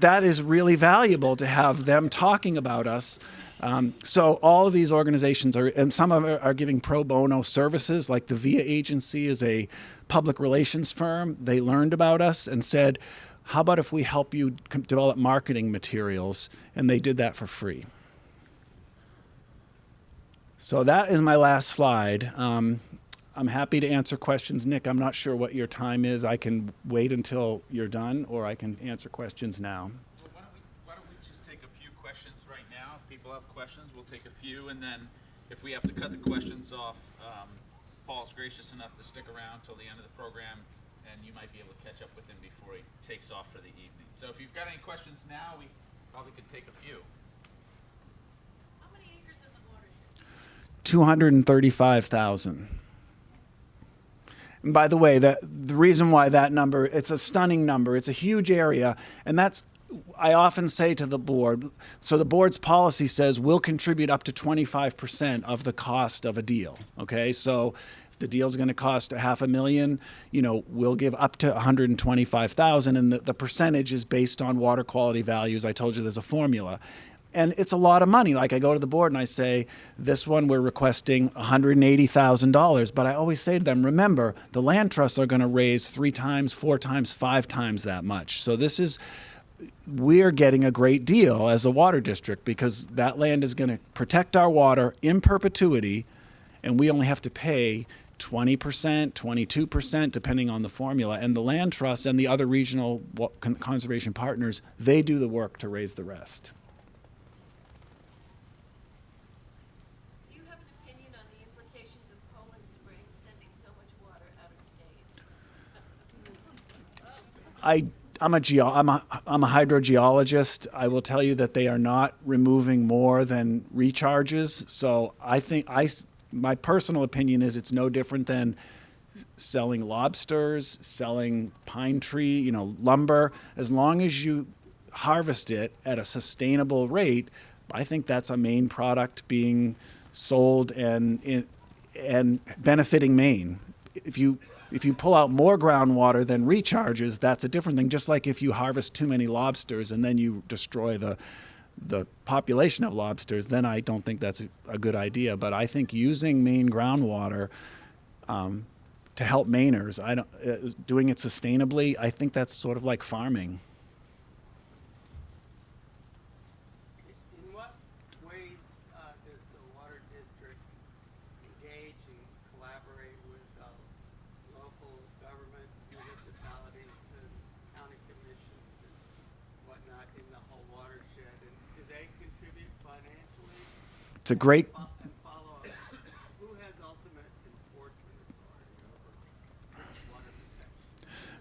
that is really valuable to have them talking about us. So all of these organizations are, and some of them are giving pro bono services, like the VIA agency is a public relations firm. They learned about us and said, how about if we help you develop marketing materials? And they did that for free. So that is my last slide. I'm happy to answer questions. Nick, I'm not sure what your time is. I can wait until you're done, or I can answer questions now. Well, why don't we just take a few questions right now? If people have questions, we'll take a few, and then if we have to cut the questions off, Paul's gracious enough to stick around till the end of the program, and you might be able to catch up with him before he takes off for the evening. So if you've got any questions now, we probably could take a few. How many acres is the watershed? 235,000. And by the way, the reason why that number, it's a stunning number, it's a huge area, and that's, I often say to the board, so the board's policy says we'll contribute up to 25% of the cost of a deal, okay? So if the deal's gonna cost $500,000, we'll give up to 125,000, and the percentage is based on water quality values. I told you there's a formula. And it's a lot of money. Like I go to the board and I say, this one we're requesting $180,000. But I always say to them, remember, the land trusts are going to raise 3 times, 4 times, 5 times that much. So we're getting a great deal as a water district because that land is going to protect our water in perpetuity, and we only have to pay 20%, 22%, depending on the formula. And the land trusts and the other regional conservation partners, they do the work to raise the rest. I'm a hydrogeologist. I will tell you that they are not removing more than recharges. So I think my personal opinion is it's no different than selling lobsters, selling pine tree, lumber. As long as you harvest it at a sustainable rate, I think that's a Maine product being sold and benefiting Maine. If you pull out more groundwater than recharges, that's a different thing. Just like if you harvest too many lobsters and then you destroy the population of lobsters, then I don't think that's a good idea. But I think using Maine groundwater to help Mainers, doing it sustainably, I think that's sort of like farming. It's a great. Who has ultimate enforcement authority over water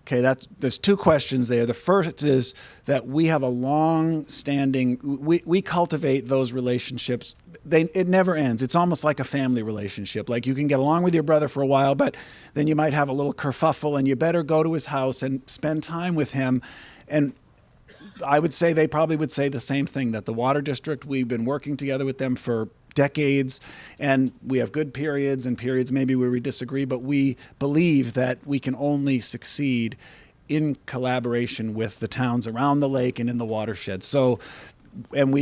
protection? Okay, there's 2 questions there. The first is that we have a long-standing. We cultivate those relationships. It never ends. It's almost like a family relationship. Like you can get along with your brother for a while, but then you might have a little kerfuffle, and you better go to his house and spend time with him. And I would say they probably would say the same thing, that the water district, we've been working together with them for decades, and we have good periods and periods maybe where we disagree, but we believe that we can only succeed in collaboration with the towns around the lake and in the watershed. So, and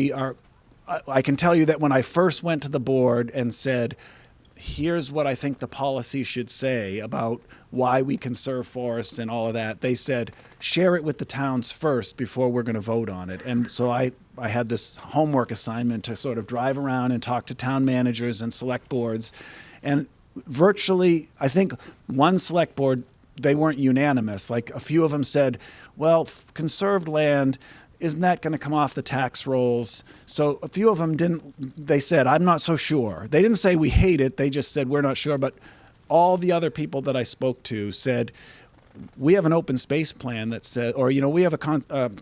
I can tell you that when I first went to the board and said, here's what I think the policy should say about why we conserve forests and all of that, they said, share it with the towns first before we're going to vote on it. And so I had this homework assignment to sort of drive around and talk to town managers and select boards. And virtually, I think one select board, they weren't unanimous. Like a few of them said, well, conserved land, isn't that going to come off the tax rolls? So a few of them didn't, they said, I'm not so sure. They didn't say we hate it, they just said we're not sure. But all the other people that I spoke to said, we have an open space plan that says, or, we have a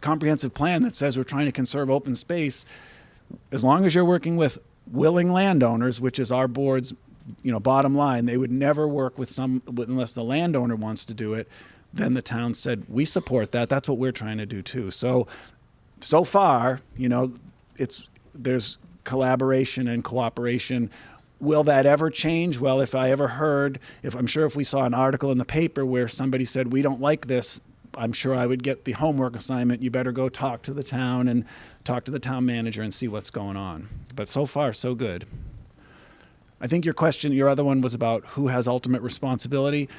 comprehensive plan that says we're trying to conserve open space. As long as you're working with willing landowners, which is our board's, bottom line, they would never work with unless the landowner wants to do it. Then the town said, we support that. That's what we're trying to do too. So far, there's collaboration and cooperation. Will that ever change? Well, if I'm sure if we saw an article in the paper where somebody said, we don't like this, I'm sure I would get the homework assignment. You better go talk to the town and talk to the town manager and see what's going on. But so far, so good. I think your other one was about who has ultimate responsibility.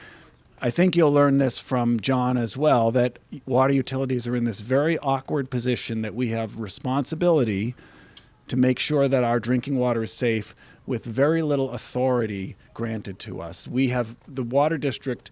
I think you'll learn this from John as well, that water utilities are in this very awkward position that we have responsibility to make sure that our drinking water is safe with very little authority granted to us. We have the water district,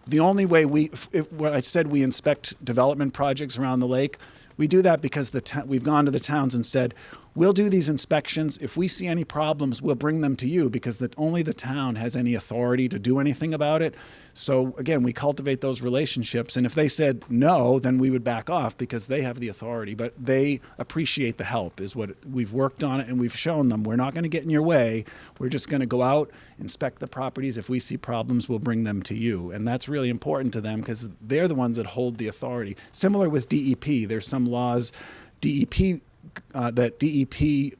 the only way when I said we inspect development projects around the lake, we do that because we've gone to the towns and said, we'll do these inspections. If we see any problems, we'll bring them to you because only the town has any authority to do anything about it. So again, we cultivate those relationships. And if they said no, then we would back off because they have the authority. But they appreciate the help is what we've worked on it, and we've shown them we're not going to get in your way. We're just going to go out, inspect the properties. If we see problems, we'll bring them to you. And that's really important to them because they're the ones that hold the authority. Similar with DEP, there's some laws that DEP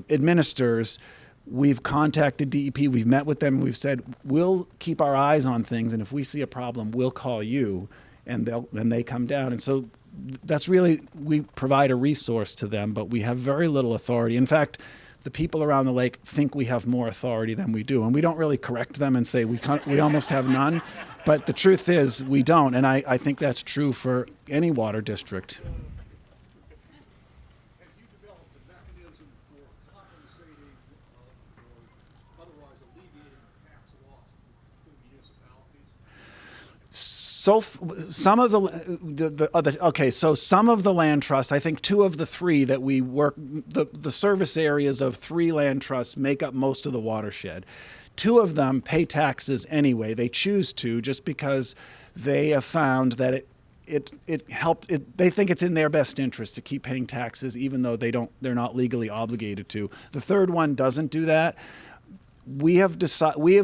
administers. We've contacted DEP, we've met with them, we've said, we'll keep our eyes on things, and if we see a problem, we'll call you, and they come down. And so that's really, we provide a resource to them, but we have very little authority. In fact, the people around the lake think we have more authority than we do, and we don't really correct them and say we almost have none, but the truth is we don't, and I think that's true for any water district. Have you developed a mechanism for compensating or otherwise alleviating tax loss to the municipalities? So some of some of the land trusts, I think 2 of the 3 that we work, the service areas of 3 land trusts make up most of the watershed. 2 of them pay taxes anyway. They choose to just because they have found that they think it's in their best interest to keep paying taxes even though they're not legally obligated to. The 3rd one doesn't do that. We have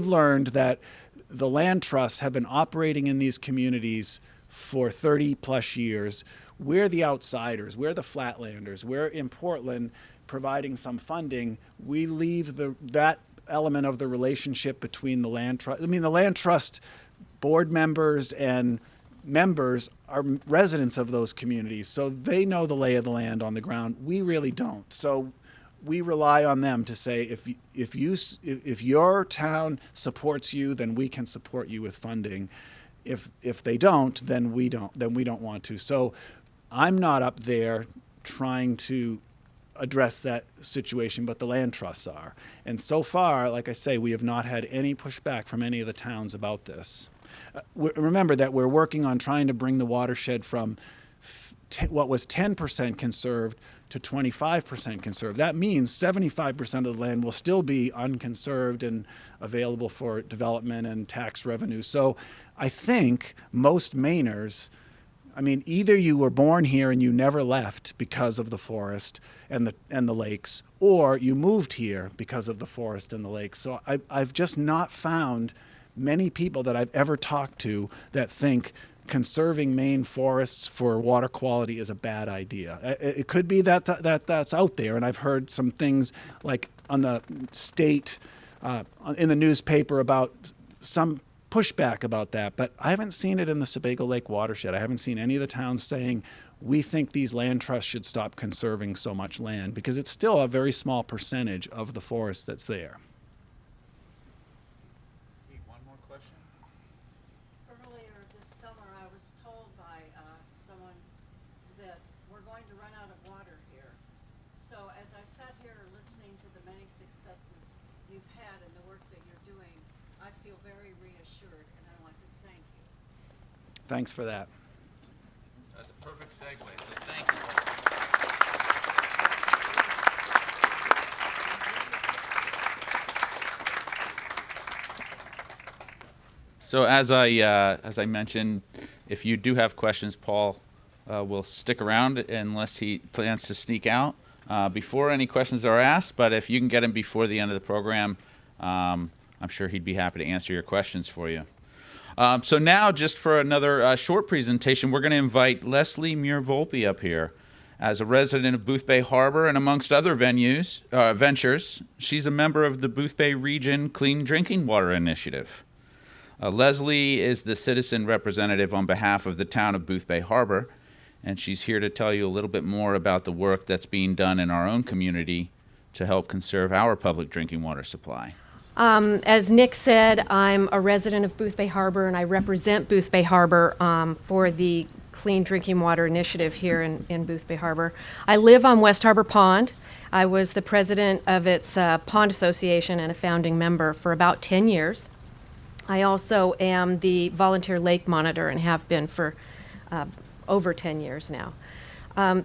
learned that the land trusts have been operating in these communities for 30 plus years. We're the outsiders, we're the flatlanders. We're in Portland providing some funding. We leave that element of the relationship between the land trust. I mean, the land trust board members and members are residents of those communities, so they know the lay of the land on the ground. We really don't. So we rely on them to say, if your town supports you, then we can support you with funding. If they don't, then we don't want to. So I'm not up there trying to address that situation, but the land trusts are. And so far, like I say, we have not had any pushback from any of the towns about this. Remember that we're working on trying to bring the watershed from what was 10% conserved to 25% conserved. That means 75% of the land will still be unconserved and available for development and tax revenue. So I think most Mainers, I mean, either you were born here and you never left because of the forest and the lakes, or you moved here because of the forest and the lakes. So I've just not found many people that I've ever talked to that think conserving Maine forests for water quality is a bad idea. It could be that's out there, and I've heard some things like on the state, in the newspaper about some pushback about that, but I haven't seen it in the Sebago Lake watershed. I haven't seen any of the towns saying, we think these land trusts should stop conserving so much land, because it's still a very small percentage of the forest that's there. One more question? Earlier this summer, I was told by someone that we're going to run out of water here. So as I sat here listening to the many successes you've had and the work that you're doing, I feel very reassured, and I want to thank you. Thanks for that. That's a perfect segue, so thank you. So as I mentioned, if you do have questions, Paul will stick around unless he plans to sneak out before any questions are asked. But if you can get him before the end of the program, I'm sure he'd be happy to answer your questions for you. So now, just for another short presentation, we're going to invite Leslie Muir-Volpe up here. As a resident of Boothbay Harbor and amongst other ventures, she's a member of the Boothbay Region Clean Drinking Water Initiative. Leslie is the citizen representative on behalf of the town of Boothbay Harbor, and she's here to tell you a little bit more about the work that's being done in our own community to help conserve our public drinking water supply. As Nick said, I'm a resident of Boothbay Harbor, and I represent Boothbay Harbor for the Clean Drinking Water Initiative here in Boothbay Harbor. I live on West Harbor Pond. I was the president of its pond association and a founding member for about 10 years. I also am the volunteer lake monitor and have been for over 10 years now.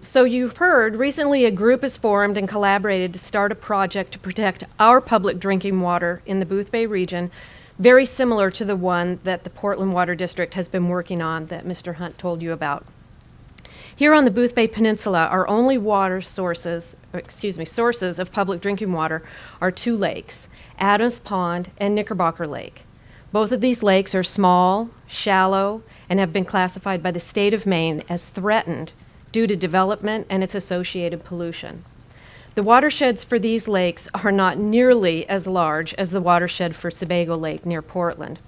So you've heard, recently a group has formed and collaborated to start a project to protect our public drinking water in the Boothbay region, very similar to the one that the Portland Water District has been working on that Mr. Hunt told you about. Here on the Boothbay Peninsula, our only sources of public drinking water are two lakes, Adams Pond and Knickerbocker Lake. Both of these lakes are small, shallow, and have been classified by the state of Maine as threatened due to development and its associated pollution. The watersheds for these lakes are not nearly as large as the watershed for Sebago Lake near Portland,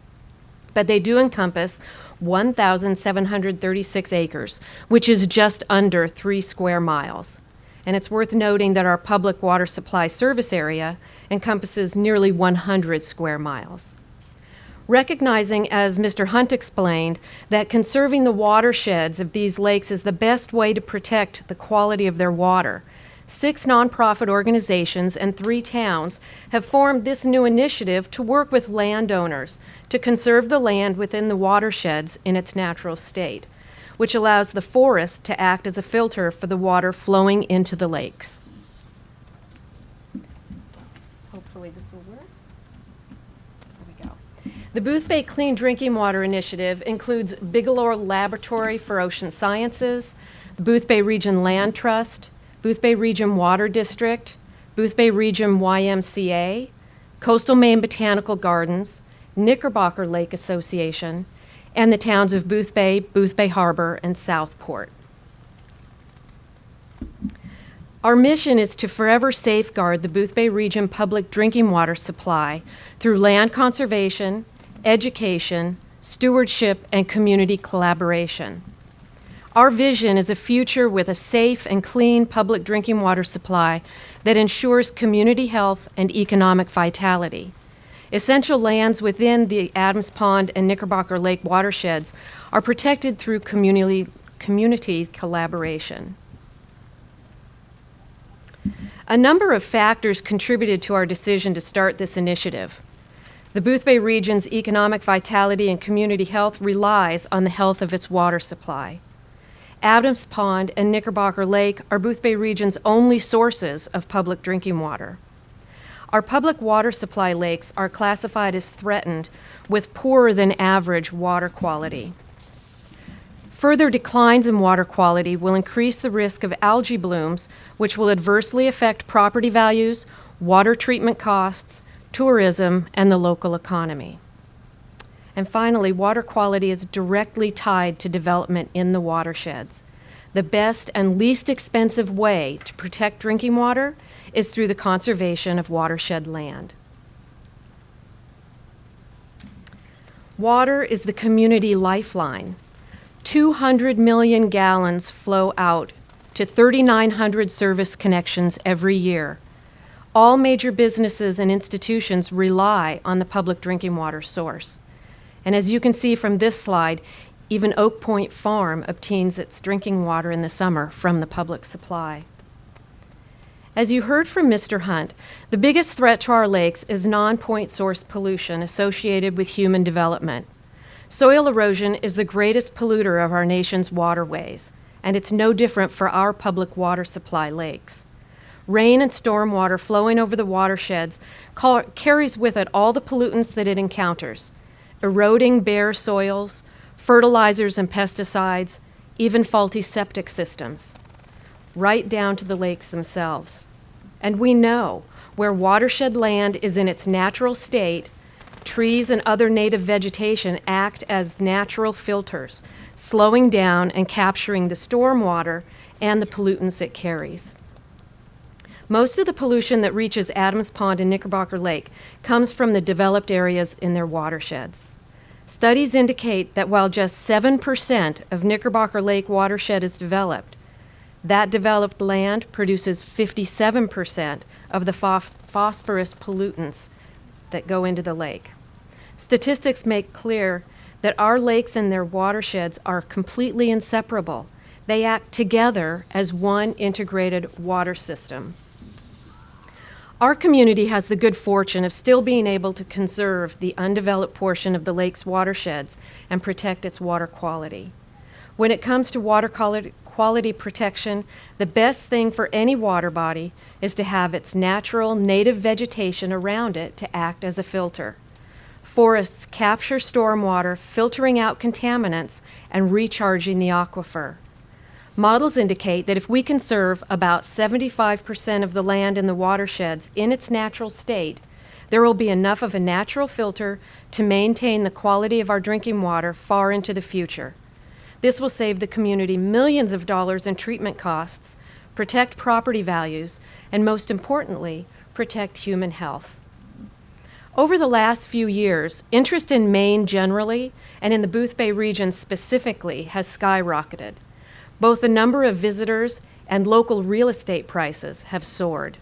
but they do encompass 1,736 acres, which is just under 3 square miles. And it's worth noting that our public water supply service area encompasses nearly 100 square miles. Recognizing, as Mr. Hunt explained, that conserving the watersheds of these lakes is the best way to protect the quality of their water, 6 nonprofit organizations and 3 towns have formed this new initiative to work with landowners to conserve the land within the watersheds in its natural state, which allows the forest to act as a filter for the water flowing into the lakes. Hopefully this will work. The Boothbay Clean Drinking Water Initiative includes Bigelow Laboratory for Ocean Sciences, the Boothbay Region Land Trust, Boothbay Region Water District, Boothbay Region YMCA, Coastal Maine Botanical Gardens, Knickerbocker Lake Association, and the towns of Boothbay, Boothbay Harbor, and Southport. Our mission is to forever safeguard the Boothbay Region public drinking water supply through land conservation, education, stewardship, and community collaboration. Our vision is a future with a safe and clean public drinking water supply that ensures community health and economic vitality. Essential lands within the Adams Pond and Knickerbocker Lake watersheds are protected through community collaboration. A number of factors contributed to our decision to start this initiative. The Boothbay region's economic vitality and community health relies on the health of its water supply. Adams Pond and Knickerbocker Lake are Boothbay region's only sources of public drinking water. Our public water supply lakes are classified as threatened with poorer than average water quality. Further declines in water quality will increase the risk of algae blooms, which will adversely affect property values, water treatment costs, tourism, and the local economy. And finally, water quality is directly tied to development in the watersheds. The best and least expensive way to protect drinking water is through the conservation of watershed land. Water is the community lifeline. 200 million gallons flow out to 3,900 service connections every year. All major businesses and institutions rely on the public drinking water source. And as you can see from this slide, even Oak Point Farm obtains its drinking water in the summer from the public supply. As you heard from Mr. Hunt, the biggest threat to our lakes is non-point source pollution associated with human development. Soil erosion is the greatest polluter of our nation's waterways, and it's no different for our public water supply lakes. Rain and storm water flowing over the watersheds carries with it all the pollutants that it encounters, eroding bare soils, fertilizers and pesticides, even faulty septic systems, right down to the lakes themselves. And we know where watershed land is in its natural state, trees and other native vegetation act as natural filters, slowing down and capturing the storm water and the pollutants it carries. Most of the pollution that reaches Adams Pond and Knickerbocker Lake comes from the developed areas in their watersheds. Studies indicate that while just 7% of Knickerbocker Lake watershed is developed, that developed land produces 57% of the phosphorus pollutants that go into the lake. Statistics make clear that our lakes and their watersheds are completely inseparable. They act together as one integrated water system. Our community has the good fortune of still being able to conserve the undeveloped portion of the lake's watersheds and protect its water quality. When it comes to water quality protection, the best thing for any water body is to have its natural native vegetation around it to act as a filter. Forests capture stormwater, filtering out contaminants and recharging the aquifer. Models indicate that if we conserve about 75% of the land in the watersheds in its natural state, there will be enough of a natural filter to maintain the quality of our drinking water far into the future. This will save the community millions of dollars in treatment costs, protect property values, and most importantly, protect human health. Over the last few years, interest in Maine generally and in the Boothbay region specifically has skyrocketed. Both the number of visitors and local real estate prices have soared.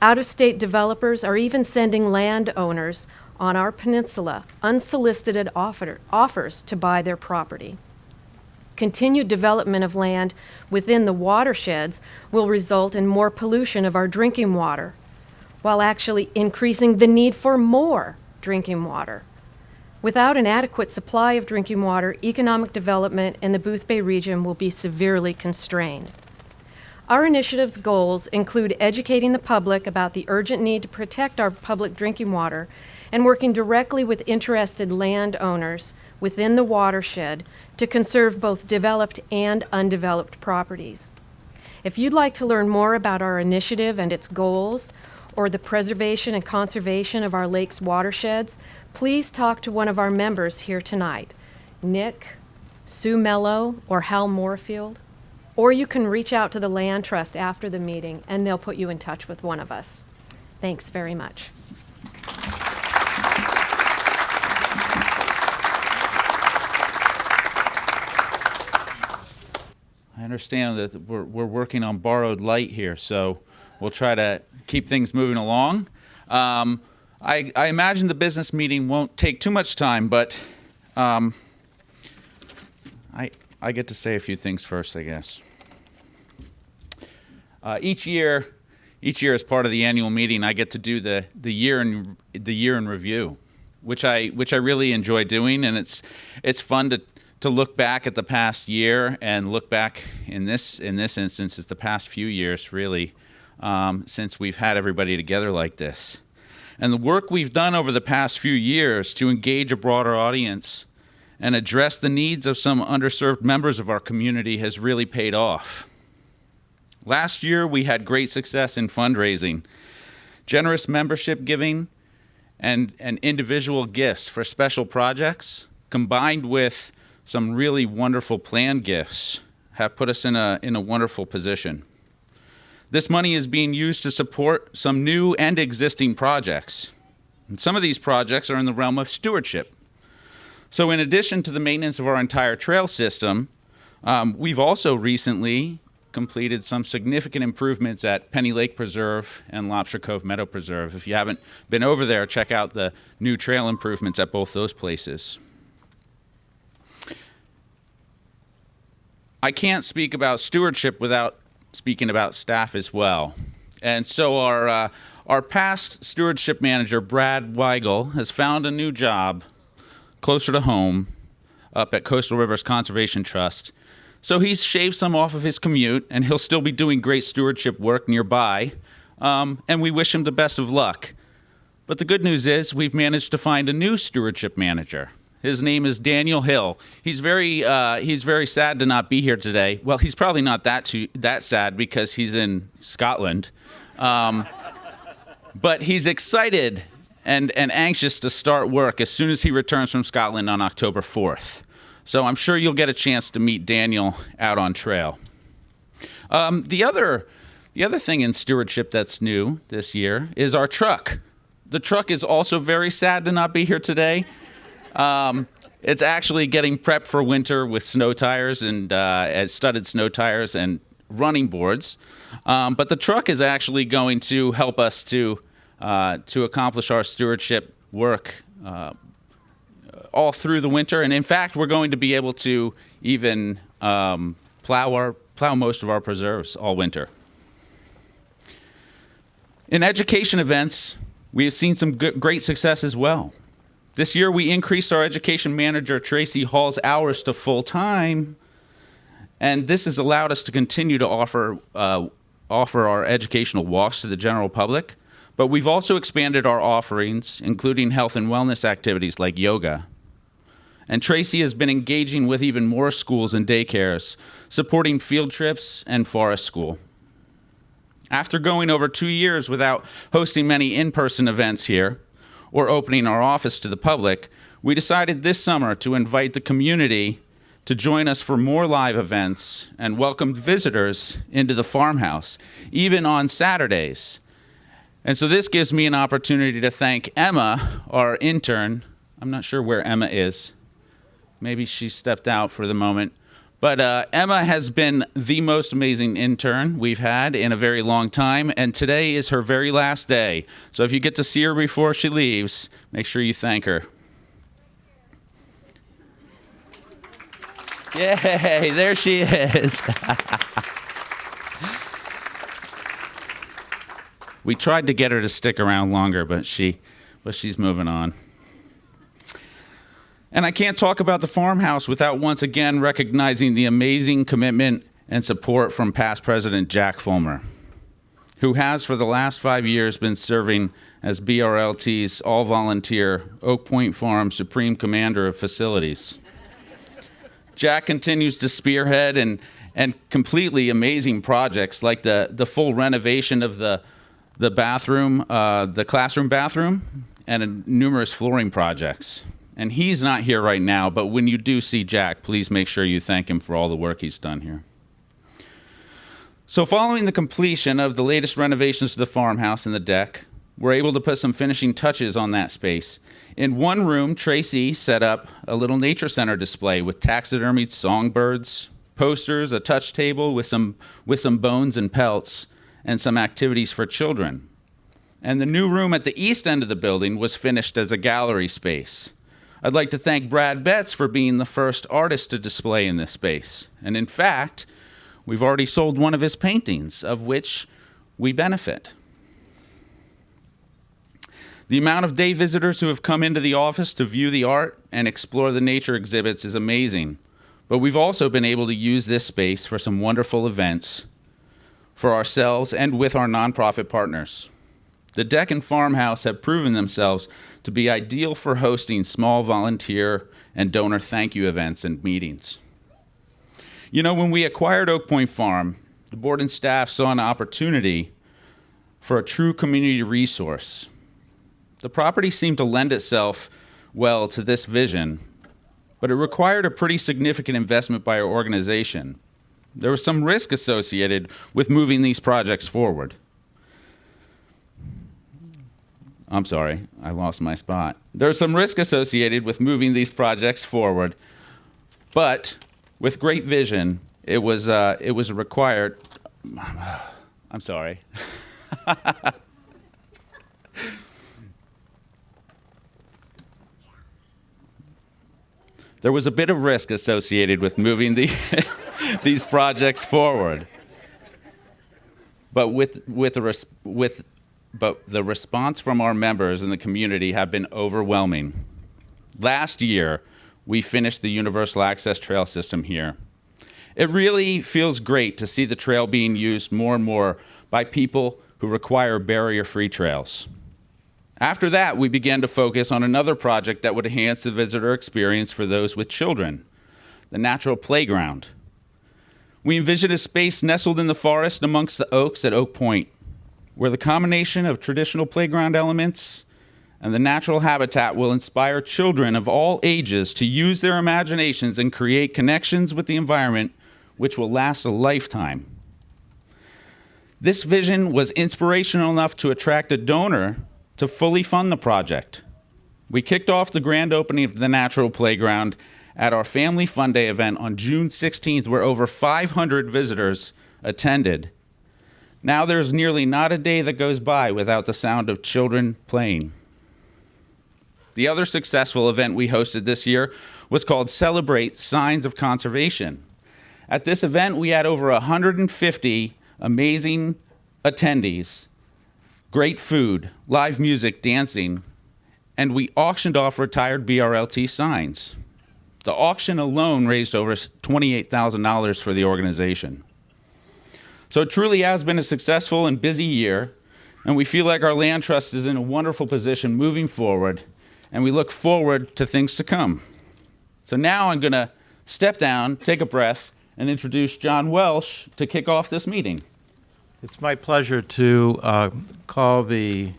Out-of-state developers are even sending landowners on our peninsula unsolicited offers to buy their property. Continued development of land within the watersheds will result in more pollution of our drinking water, while actually increasing the need for more drinking water. Without an adequate supply of drinking water, economic development in the Boothbay region will be severely constrained. Our initiative's goals include educating the public about the urgent need to protect our public drinking water and working directly with interested landowners within the watershed to conserve both developed and undeveloped properties. If you'd like to learn more about our initiative and its goals, or the preservation and conservation of our lake's watersheds, please talk to one of our members here tonight, Nick, Sue Mello, or Hal Moorfield. Or you can reach out to the Land Trust after the meeting and they'll put you in touch with one of us. Thanks very much. I understand that we're working on borrowed light here, so we'll try to keep things moving along. I imagine the business meeting won't take too much time, but I get to say a few things first, I guess. Each year as part of the annual meeting, I get to do the year in review, which I really enjoy doing, and it's fun to look back at the past year and look back in this instance, it's the past few years really. Since we've had everybody together like this. And the work we've done over the past few years to engage a broader audience and address the needs of some underserved members of our community has really paid off. Last year, we had great success in fundraising, generous membership giving, and individual gifts for special projects, combined with some really wonderful planned gifts, have put us in a wonderful position. This money is being used to support some new and existing projects. And some of these projects are in the realm of stewardship. So in addition to the maintenance of our entire trail system, we've also recently completed some significant improvements at Penny Lake Preserve and Lobster Cove Meadow Preserve. If you haven't been over there, check out the new trail improvements at both those places. I can't speak about stewardship without speaking about staff as well. And so our past stewardship manager, Brad Weigel, has found a new job closer to home up at Coastal Rivers Conservation Trust. So he's shaved some off of his commute, and he'll still be doing great stewardship work nearby, and we wish him the best of luck. But the good news is we've managed to find a new stewardship manager. His name is Daniel Hill. He's very sad to not be here today. Well, he's probably not that sad because he's in Scotland, but he's excited and anxious to start work as soon as he returns from Scotland on October 4th. So I'm sure you'll get a chance to meet Daniel out on trail. The other thing in stewardship that's new this year is our truck. The truck is also very sad to not be here today. It's actually getting prepped for winter with snow tires and studded snow tires and running boards. But the truck is actually going to help us to accomplish our stewardship work all through the winter. And in fact, we're going to be able to even plow most of our preserves all winter. In education events, we have seen some great success as well. This year, we increased our education manager, Tracy Hall's hours to full-time, and this has allowed us to continue to offer our educational walks to the general public, but we've also expanded our offerings, including health and wellness activities like yoga. And Tracy has been engaging with even more schools and daycares, supporting field trips and forest school. After going over 2 years without hosting many in-person events here, or opening our office to the public, we decided this summer to invite the community to join us for more live events and welcome visitors into the farmhouse, even on Saturdays. And so this gives me an opportunity to thank Emma, our intern. I'm not sure where Emma is. Maybe she stepped out for the moment. But Emma has been the most amazing intern we've had in a very long time, and today is her very last day. So if you get to see her before she leaves, make sure you thank her. Yay, there she is. We tried to get her to stick around longer, but she's moving on. And I can't talk about the farmhouse without once again recognizing the amazing commitment and support from past President Jack Fulmer, who has for the last 5 years been serving as BRLT's all-volunteer Oak Point Farm Supreme Commander of Facilities. Jack continues to spearhead and completely amazing projects like the full renovation of the bathroom, the classroom bathroom, and numerous flooring projects. And he's not here right now, but when you do see Jack, please make sure you thank him for all the work he's done here. So following the completion of the latest renovations to the farmhouse and the deck, we're able to put some finishing touches on that space. In one room, Tracy set up a little nature center display with taxidermied songbirds, posters, a touch table with some bones and pelts, and some activities for children. And the new room at the east end of the building was finished as a gallery space. I'd like to thank Brad Betts for being the first artist to display in this space. And in fact, we've already sold one of his paintings, of which we benefit. The amount of day visitors who have come into the office to view the art and explore the nature exhibits is amazing. But we've also been able to use this space for some wonderful events for ourselves and with our nonprofit partners. The deck and farmhouse have proven themselves to be ideal for hosting small volunteer and donor thank you events and meetings. You know, when we acquired Oak Point Farm, the board and staff saw an opportunity for a true community resource. The property seemed to lend itself well to this vision, but it required a pretty significant investment by our organization. There was some risk associated with moving these projects forward. I'm sorry, I lost my spot. There's some risk associated with moving these projects forward, but with great vision, it was required. I'm sorry. There was a bit of risk associated with moving these projects forward, but But the response from our members in the community have been overwhelming. Last year, we finished the Universal Access Trail system here. It really feels great to see the trail being used more and more by people who require barrier-free trails. After that, we began to focus on another project that would enhance the visitor experience for those with children, the natural playground. We envisioned a space nestled in the forest amongst the oaks at Oak Point, where the combination of traditional playground elements and the natural habitat will inspire children of all ages to use their imaginations and create connections with the environment which will last a lifetime. This vision was inspirational enough to attract a donor to fully fund the project. We kicked off the grand opening of the Natural Playground at our Family Fun Day event on June 16th, where over 500 visitors attended. Now there's nearly not a day that goes by without the sound of children playing. The other successful event we hosted this year was called Celebrate Signs of Conservation. At this event, we had over 150 amazing attendees, great food, live music, dancing, and we auctioned off retired BRLT signs. The auction alone raised over $28,000 for the organization. So it truly has been a successful and busy year, and we feel like our land trust is in a wonderful position moving forward, and we look forward to things to come. So now I'm going to step down, take a breath, and introduce John Welsh to kick off this meeting. It's my pleasure to call the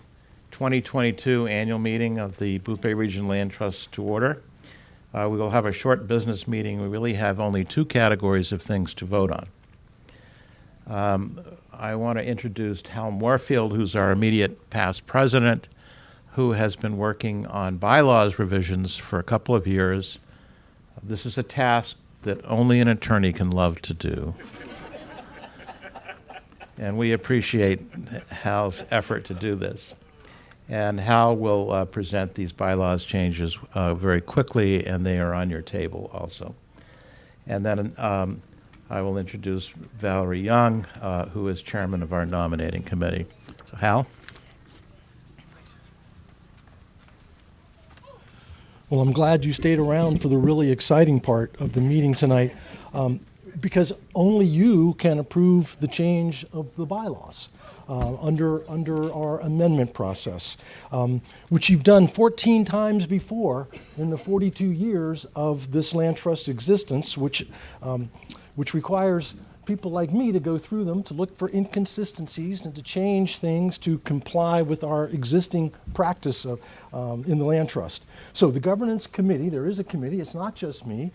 2022 annual meeting of the Boothbay Region Land Trust to order. We will have a short business meeting. We really have only two categories of things to vote on. I want to introduce Hal Moorfield, who's our immediate past president, who has been working on bylaws revisions for a couple of years. This is a task that only an attorney can love to do. And we appreciate Hal's effort to do this. And Hal will present these bylaws changes very quickly, and they are on your table also. And then I will introduce Valerie Young, who is chairman of our nominating committee. So Hal? Well, I'm glad you stayed around for the really exciting part of the meeting tonight, because only you can approve the change of the bylaws under our amendment process, which you've done 14 times before in the 42 years of this land trust's existence, which requires people like me to go through them to look for inconsistencies and to change things to comply with our existing practice of, in the land trust. So the governance committee, there is a committee, it's not just me,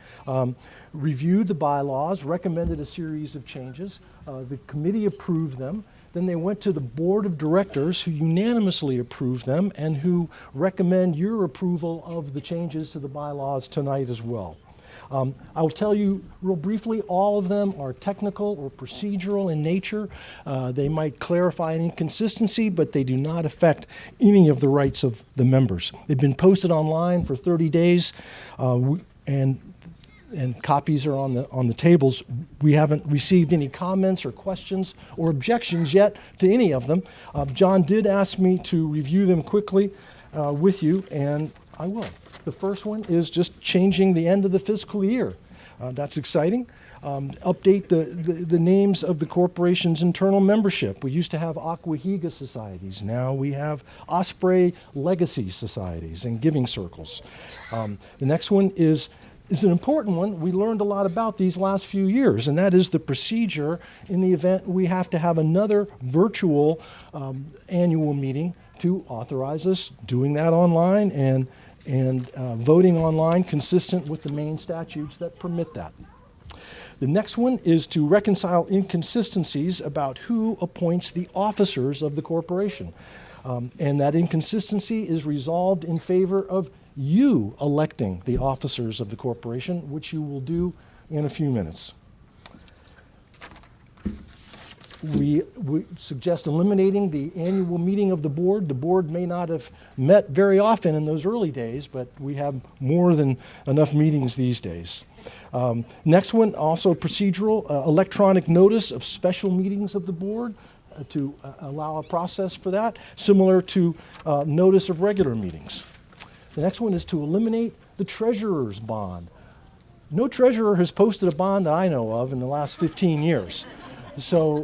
reviewed the bylaws, recommended a series of changes. The committee approved them. Then they went to the board of directors, who unanimously approved them and who recommend your approval of the changes to the bylaws tonight as well. I will tell you real briefly, all of them are technical or procedural in nature. They might clarify an inconsistency, but they do not affect any of the rights of the members. They've been posted online for 30 days, and copies are on the tables. We haven't received any comments or questions or objections yet to any of them. John did ask me to review them quickly with you, and I will. The first one is just changing the end of the fiscal year. That's exciting. Update the names of the corporation's internal membership. We used to have Aquahiga societies. Now we have Osprey Legacy societies and giving circles. The next one is an important one. We learned a lot about these last few years, and that is the procedure in the event we have to have another virtual annual meeting to authorize us doing that online and voting online consistent with the main statutes that permit that. The next one is to reconcile inconsistencies about who appoints the officers of the corporation. And that inconsistency is resolved in favor of you electing the officers of the corporation, which you will do in a few minutes. We suggest eliminating the annual meeting of the board. The board may not have met very often in those early days, but we have more than enough meetings these days. Next one, also procedural, electronic notice of special meetings of the board to allow a process for that, similar to notice of regular meetings. The next one is to eliminate the treasurer's bond. No treasurer has posted a bond that I know of in the last 15 years. So,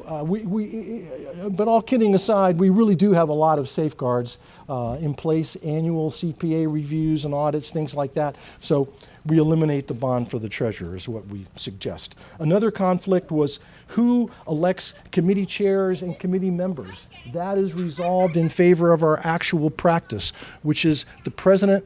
but all kidding aside, we really do have a lot of safeguards in place, annual CPA reviews and audits, things like that. So we eliminate the bond for the treasurer is what we suggest. Another conflict was who elects committee chairs and committee members. That is resolved in favor of our actual practice, which is the president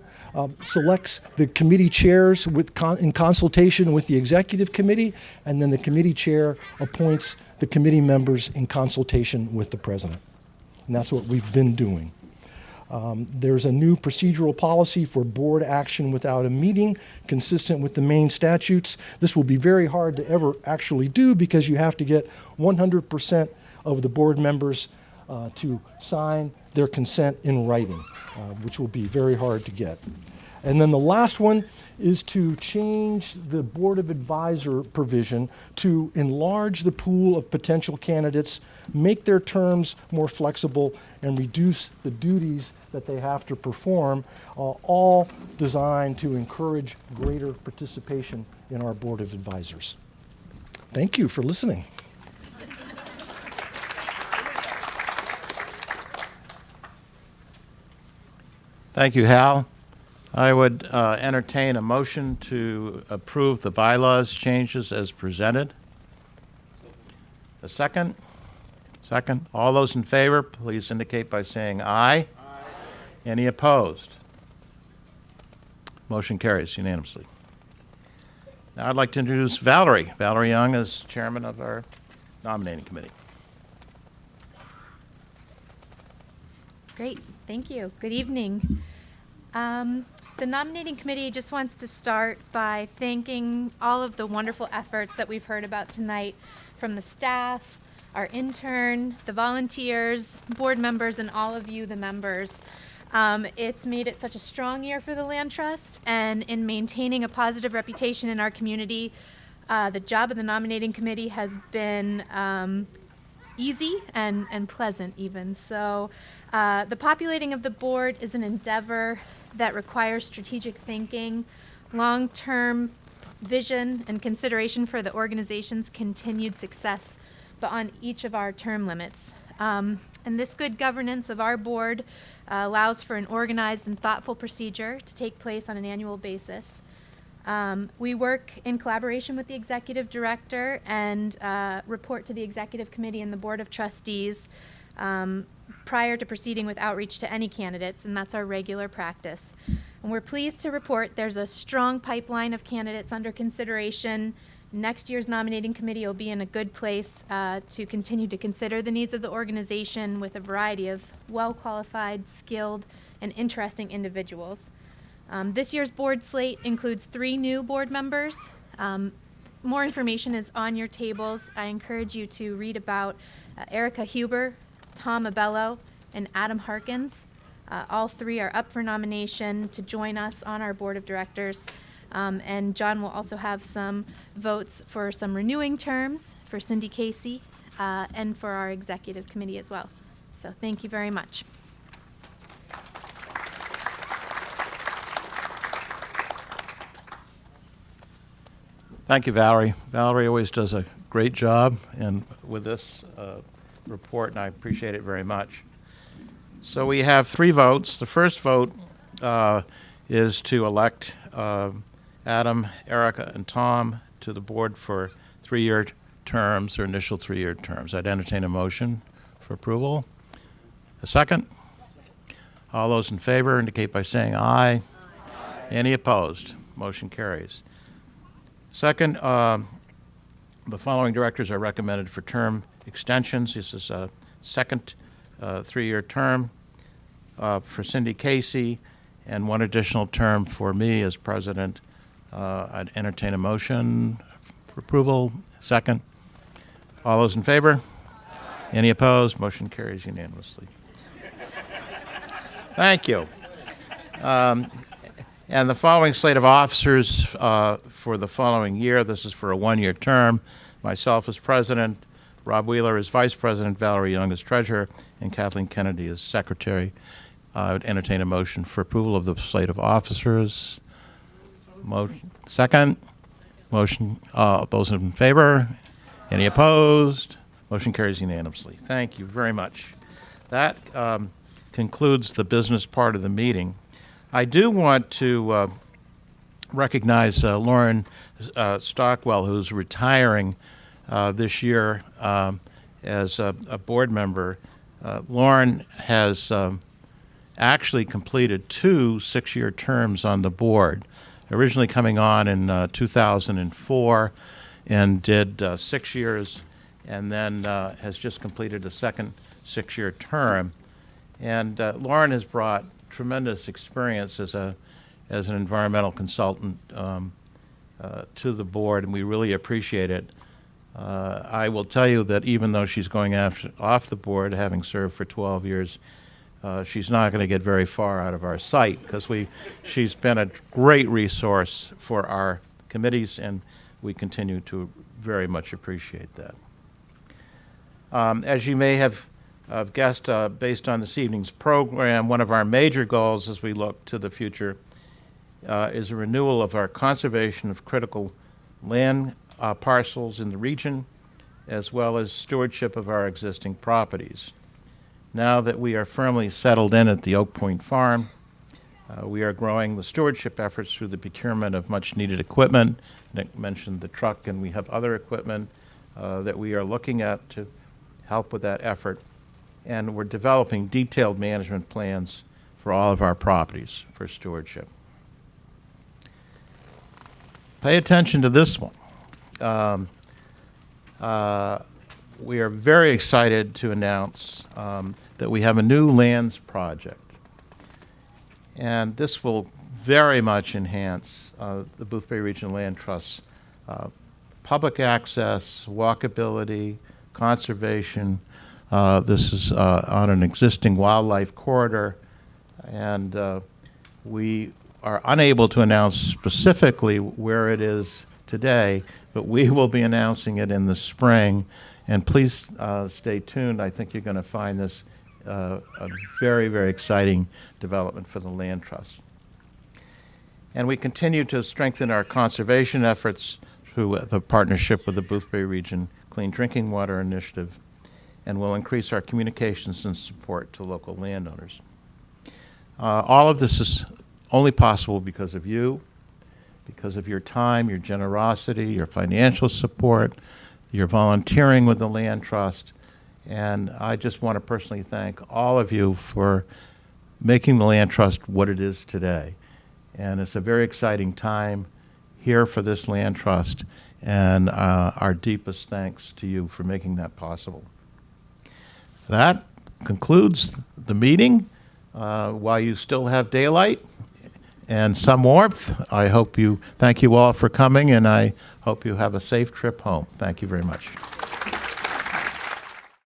selects the committee chairs in consultation with the executive committee, and then the committee chair appoints the committee members in consultation with the president. And that's what we've been doing. There's a new procedural policy for board action without a meeting, consistent with the main statutes. This will be very hard to ever actually do because you have to get 100% of the board members to sign their consent in writing, which will be very hard to get. And then the last one is to change the Board of Advisor provision to enlarge the pool of potential candidates, make their terms more flexible, and reduce the duties that they have to perform, all designed to encourage greater participation in our Board of Advisors. Thank you for listening. Thank you, Hal. I would entertain a motion to approve the bylaws changes as presented. A second? Second. All those in favor, please indicate by saying aye. Aye. Any opposed? Motion carries unanimously. Now I'd like to introduce Valerie. Valerie Young is chairman of our nominating committee. Great, thank you. Good evening. The nominating committee just wants to start by thanking all of the wonderful efforts that we've heard about tonight from the staff, our intern, the volunteers, board members, and all of you, the members. It's made it such a strong year for the Land Trust, and in maintaining a positive reputation in our community, the job of the nominating committee has been easy and pleasant even. So the populating of the board is an endeavor that requires strategic thinking, long-term vision, and consideration for the organization's continued success beyond each of our term limits. And this good governance of our board allows for an organized and thoughtful procedure to take place on an annual basis. We work in collaboration with the executive director and report to the executive committee and the board of trustees prior to proceeding with outreach to any candidates, and that's our regular practice. And we're pleased to report there's a strong pipeline of candidates under consideration. Next year's nominating committee will be in a good place to continue to consider the needs of the organization with a variety of well-qualified, skilled, and interesting individuals. This year's board slate includes 3 new board members. More information is on your tables. I encourage you to read about Erica Huber, Tom Abello, and Adam Harkins. All 3 are up for nomination to join us on our board of directors. And John will also have some votes for some renewing terms for Cindy Casey and for our executive committee as well. So thank you very much. Thank you, Valerie. Valerie always does a great job and with this report, and I appreciate it very much. So we have 3 votes. The first vote is to elect Adam, Erica, and Tom to the board for 3-year terms, or initial 3-year terms. I'd entertain a motion for approval. A second? All those in favor indicate by saying aye. Aye. Any opposed? Motion carries. Second, the following directors are recommended for term extensions. This is a second 3-year term for Cindy Casey and 1 additional term for me as president. I'd entertain a motion for approval. Second. All those in favor? Aye. Any opposed? Motion carries unanimously. Thank you. And the following slate of officers for the following year, this is for a 1-year term. Myself as president, Rob Wheeler as vice president, Valerie Young as treasurer, and Kathleen Kennedy as secretary. I would entertain a motion for approval of the slate of officers. Motion. Second. Motion. Those in favor? Any opposed? Motion carries unanimously. Thank you very much. That concludes the business part of the meeting. I do want to recognize Lauren Stockwell, who's retiring this year as a board member. Lauren has actually completed 2 6-year terms on the board, originally coming on in 2004 and did 6 years, and then has just completed a second 6-year term. And Lauren has brought tremendous experience as an environmental consultant to the board, and we really appreciate it. I will tell you that even though she's going off the board, having served for 12 years, she's not going to get very far out of our sight, because she's been a great resource for our committees, and we continue to very much appreciate that. As you may have guessed, based on this evening's program, one of our major goals as we look to the future is a renewal of our conservation of critical land parcels in the region, as well as stewardship of our existing properties. Now that we are firmly settled in at the Oak Point Farm, we are growing the stewardship efforts through the procurement of much-needed equipment. Nick mentioned the truck, and we have other equipment that we are looking at to help with that effort. And we're developing detailed management plans for all of our properties for stewardship. Pay attention to this one. We are very excited to announce that we have a new lands project. And this will very much enhance the Boothbay Regional Land Trust's public access, walkability, conservation. This is on an existing wildlife corridor, and we are unable to announce specifically where it is today, but we will be announcing it in the spring. And please stay tuned. I think you're going to find this a very, very exciting development for the Land Trust. And we continue to strengthen our conservation efforts through the partnership with the Boothbay Region Clean Drinking Water Initiative, and will increase our communications and support to local landowners. All of this is only possible because of you, because of your time, your generosity, your financial support, your volunteering with the Land Trust. And I just want to personally thank all of you for making the Land Trust what it is today. And it's a very exciting time here for this Land Trust, and our deepest thanks to you for making that possible. That concludes the meeting. While you still have daylight and some warmth, thank you all for coming, and I hope you have a safe trip home. Thank you very much.